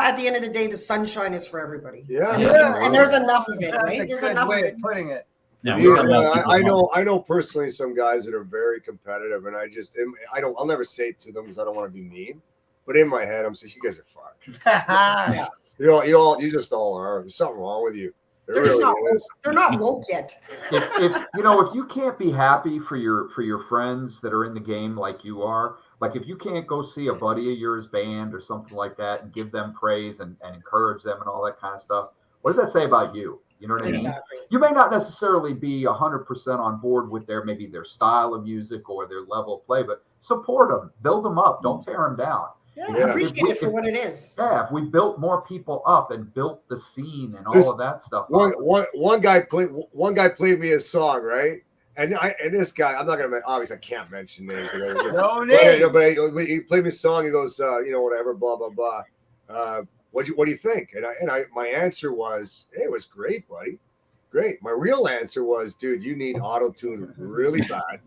At the end of the day, the sunshine is for everybody. Yeah. And there's enough of it, right? There's enough way of putting it. Yeah, I know personally some guys that are very competitive, and I'll never say it to them because I don't want to be mean, but in my head I'm saying you guys are fucked. You just all are. There's something wrong with you. They're not woke yet. if you can't be happy for your friends that are in the game like you are, like if you can't go see a buddy of yours band or something like that and give them praise and encourage them and all that kind of stuff, what does that say about you? You know what I mean? Exactly. You may not necessarily be 100% on board with their style of music or their level of play, but support them, build them up, don't tear them down. Appreciate it for what it is. Yeah, if we built more people up and built the scene and all of that stuff. One guy played me a song, right? And this guy, I'm not gonna obviously I can't mention names. No names. But he played me a song. He goes, whatever, blah blah blah. What do you think? And my answer was, hey, it was great, buddy. Great. My real answer was, dude, you need auto-tune really bad.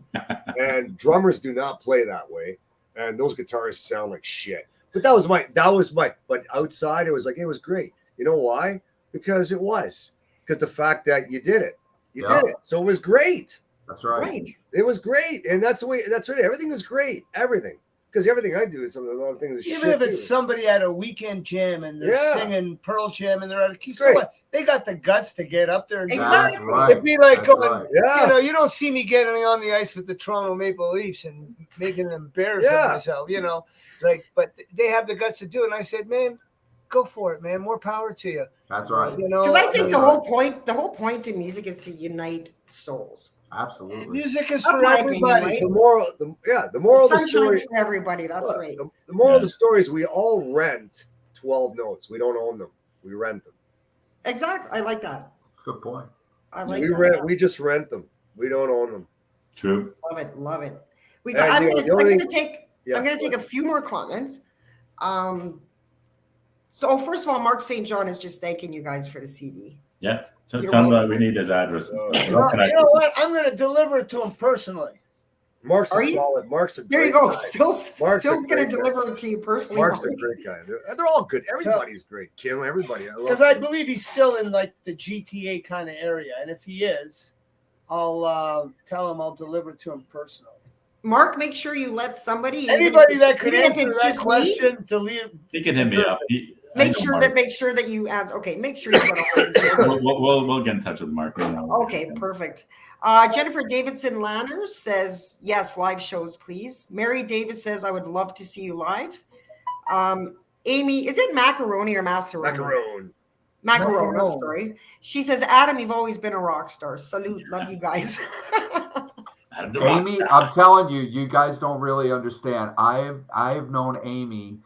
And drummers do not play that way. And those guitarists sound like shit. But that was my but outside it was like, it was great. You know why? Because the fact that you did it. You did it. So it was great. That's right. It was great. And that's right. Everything is great. Everything. Because everything I do is a lot of things. Even if it's somebody at a weekend jam and they're singing Pearl Jam and they're at a key, they got the guts to get up there and exactly. It'd be like going, you don't see me getting on the ice with the Toronto Maple Leafs and making an embarrassment of myself, but they have the guts to do it. And I said, man, go for it, man. More power to you. That's right. Because I think the whole point in music is to unite souls. Absolutely. Music is for everybody. Right? The moral of the story for everybody. That's right. The moral of the story is we all rent 12 notes. We don't own them. We rent them. Exactly. I like that. Good point. I like that. We just rent them. We don't own them. True. Love it. I'm going to take a few more comments. So first of all, Mark St. John is just thanking you guys for the CD. Yes. So tell him that we need his address and stuff. You know what? I'm going to deliver it to him personally. Mark's Are a you? solid. Mark's a There great you go. guy. Still's Mark's a going to great guy. deliver it to you personally. Mark's Mark. a great guy. They're all good. Everybody's great. Kim, everybody. Because I believe he's still in like the GTA kind of area, and if he is, I'll tell him I'll deliver it to him personally. Mark, make sure you let somebody. Anybody that could even if answer it's that just question, me, delete. He can hit me up. make sure that you answer. Okay, make sure you we'll get in touch with Mark. Okay, perfect. Jennifer Davidson Lanners says yes, live shows, please. Mary Davis says I would love to see you live. Amy, is it macaroni or macaroni? Macaron, I'm sorry. She says, Adam, you've always been a rock star. Salute. Love you guys. Amy, I'm telling you, you guys don't really understand. I've known Amy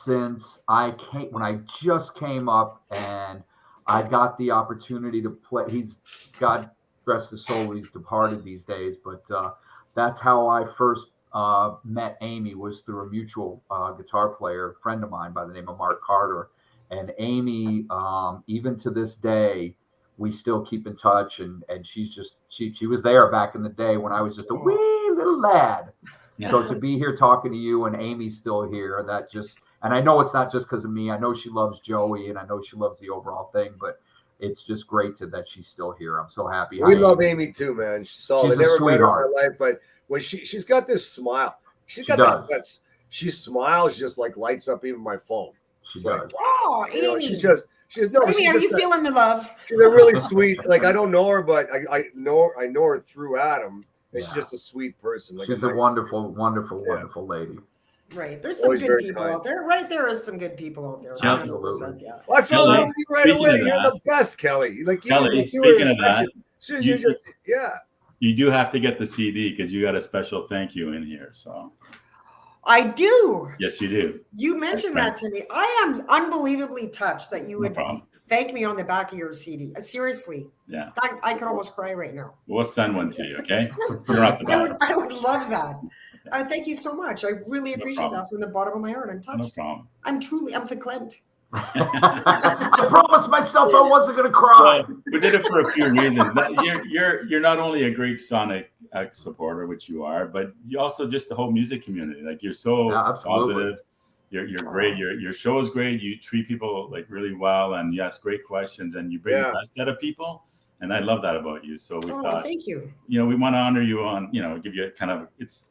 since when I just came up and I got the opportunity to play. He's God rest his soul, he's departed these days, but that's how I first met Amy, was through a mutual guitar player, friend of mine by the name of Mark Carter. And Amy, even to this day, we still keep in touch, and she's just she was there back in the day when I was just a wee little lad. Yeah. So to be here talking to you and Amy's still here, that just, and I know it's not just because of me. I know she loves Joey, and I know she loves the overall thing, but it's just great that she's still here. I'm so happy. We love Amy too, man. She's I never met her in my life, but when she's got this smile, she smiles just like lights up even my phone. She does. Like, wow, Amy. You know, Amy, are you feeling the love? She's a really sweet. Like, I don't know her, but I know her through Adam. And she's just a sweet person. Like, she's a wonderful lady. Right. There's some good people out there. Right, there is some good people out there. Absolutely. Yeah. Well, I fell in love with you right away. You're the best, Kelly. Like, Kelly, speaking of that, you do have to get the CD because you got a special thank you in here. So I do. Yes, you do. You mentioned that to me. I am unbelievably touched that you would thank me on the back of your CD. Seriously. Yeah. I could almost cry right now. We'll send one to you, okay? I would love that. Thank you so much. I really appreciate that from the bottom of my heart. I'm touched. No problem. I'm verklempt. I promised myself I wasn't going to cry. Well, we did it for a few reasons. You're not only a great Sonic X supporter, which you are, but you also just the whole music community. Like, you're so positive. You're great. Your show is great. You treat people like really well, and you ask great questions, and you bring the best out of people. And I love that about you. So we thought, thank you. We want to honor you on, give you kind of, it's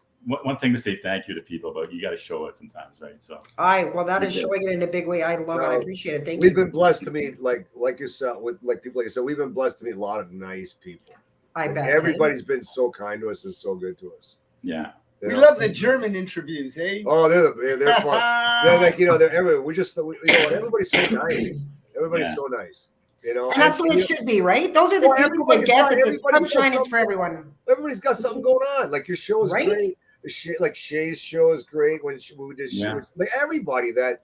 one thing to say thank you to people, but you got to show it sometimes, right? So that is showing it in a big way. I love it. I appreciate it. Thank you. We've been blessed to meet like yourself, with like people like yourself. We've been blessed to meet a lot of nice people. I bet everybody's been so kind to us and so good to us. Yeah. We love the German interviews, hey? Oh, they're fun. They're like, they're everywhere. Everybody's so nice. Everybody's so nice. And that's the way it should be, right? Those are the people that get that the sunshine is for everyone. Everybody's got something going on. Like, your show is great. Like Shay's show is great when we did show. Like, everybody that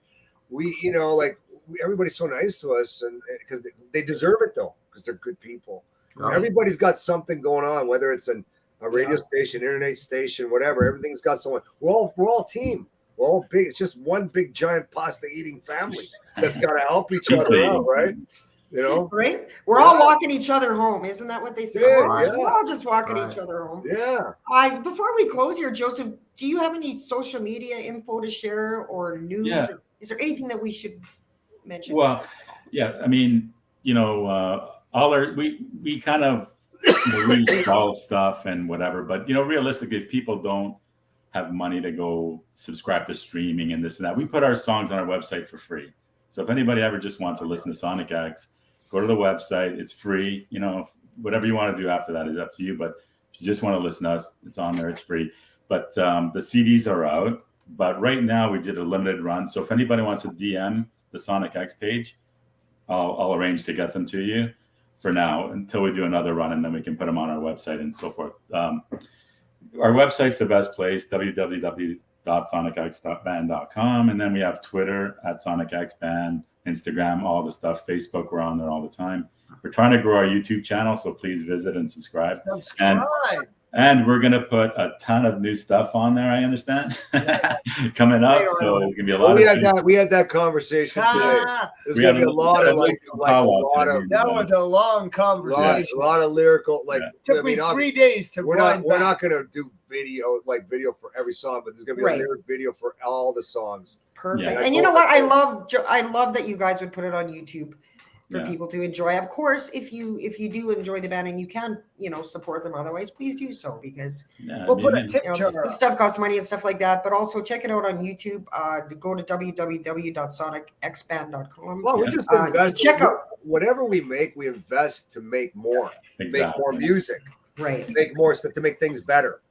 everybody's so nice to us, and because they deserve it though, because they're good people. Everybody's got something going on, whether it's a radio station, internet station, whatever. Everything's got someone. We're all team. We're all big. It's just one big giant pasta eating family that's got to help each other out, right? Right? We're all walking each other home. Isn't that what they say? Yeah, we're all just walking each other home. Yeah. Before we close here, Joseph, do you have any social media info to share or news? Yeah. Is there anything that we should mention? Well, yeah. I mean, we kind of reach all stuff and whatever, but realistically, if people don't have money to go subscribe to streaming and this and that, we put our songs on our website for free. So if anybody ever just wants to listen to Sonic X, go to the website. It's free. Whatever you want to do after that is up to you. But if you just want to listen to us, it's on there. It's free. But the CDs are out. But right now we did a limited run. So if anybody wants to DM the Sonic X page, I'll arrange to get them to you for now until we do another run, and then we can put them on our website and so forth. Our website's the best place, www.sonicxband.com. And then we have Twitter @SonicXBand, Instagram, all the stuff, Facebook, we're on there all the time. We're trying to grow our YouTube channel, so please visit and subscribe. And we're gonna put a ton of new stuff on there. I understand coming up, so it's gonna be a lot. We had that conversation today. There's gonna be a lot of that was a long conversation. A lot of lyrical, took me 3 days to. We're not gonna do video for every song, but there's gonna be a lyric video for all the songs. Perfect. Yeah. And you know what? I love that you guys would put it on YouTube for people to enjoy. Of course, if you do enjoy the band and you can, support them otherwise, please do so, because we'll put a tip jar. This stuff costs money and stuff like that. But also check it out on YouTube. Go to www.sonicxband.com. Well, we just invest. Check out whatever we make. We invest to make more, make more music, right? Make more stuff to make things better.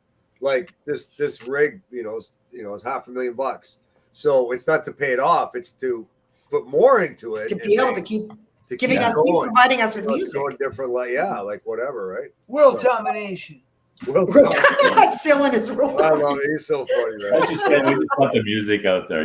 Like this rig, is $500,000. So it's not to pay it off; it's to put more into it to be able to keep giving us, providing us with music. Going different, whatever, right? World domination. Still in his role. I love it. He's so funny, man. We just want the music out there,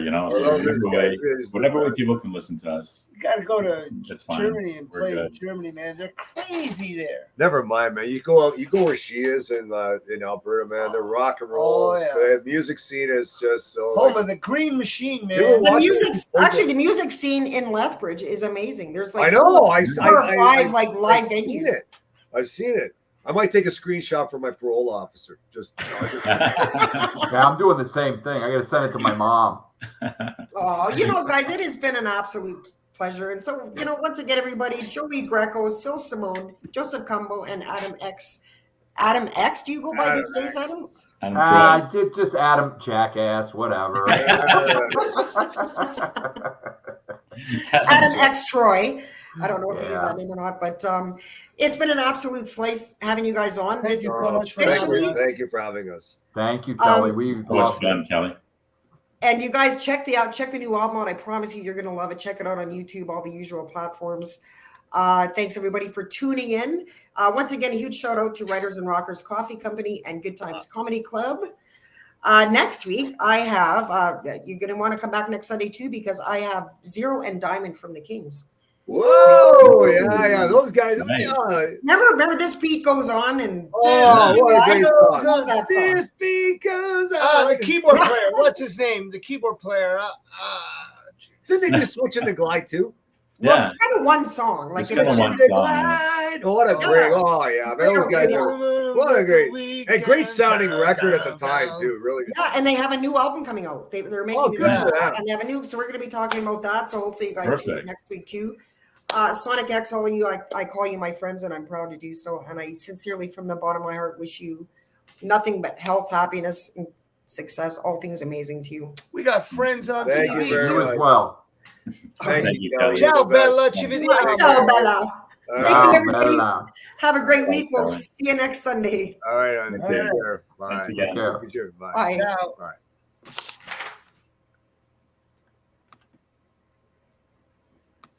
whatever way people can listen to us. You got to go to Germany and play in Germany, man. They're crazy there. Never mind, man. You go where she is in Alberta, man. The rock and roll. Oh, yeah. The music scene is just so. Home of the Green Machine, man. The music scene in Lethbridge is amazing. The's I know. 4 or 5 live venues. I've seen it. I might take a screenshot for my parole officer. I'm doing the same thing. I got to send it to my mom. Oh, guys, it has been an absolute pleasure. And so, once again, everybody, Joey Greco, Sil Simone, Joseph Cumbo, and Adam X. Adam X, do you go by these days, Adam? Just Adam Jackass, whatever. Adam X Troy. I don't know if he used that name or not, but it's been an absolute slice having you guys on. Thank you so much. Thank you for having us. Thank you, Kelly. So much fun, Kelly. And you guys check the new album out. I promise you're going to love it. Check it out on YouTube, all the usual platforms. Thanks everybody for tuning in. Once again, a huge shout out to Writers and Rockers Coffee Company and Good Times Comedy Club. Next week, I have, you're going to want to come back next Sunday too, because I have Zero and Diamond from the Kings. Whoa! Yeah, those guys. Nice. Remember this beat goes on and what a great song. This beat goes on. The keyboard player. What's his name? The keyboard player. Didn't they just switch into Glide too? Well, it's kind of one song. It's kind of one song. What a great! Oh yeah, those guys are. What a great sounding record at the time too. Really good. Yeah, and they have a new album coming out. They're making new album, and they have a new. So we're going to be talking about that. So hopefully you guys tune in next week too. Sonic X, all of you, I call you my friends, and I'm proud to do so. And I sincerely, from the bottom of my heart, wish you nothing but health, happiness, and success. All things amazing to you. We got friends on Thank TV you very much. as well. Thank you, Kelly. Ciao, Bella. Ci vediamo. Ciao, Bella. Thank you, everybody. Have a great week. We'll see you next Sunday. All right, take care. Bye. Thanks again. Bye. Bye. Bye.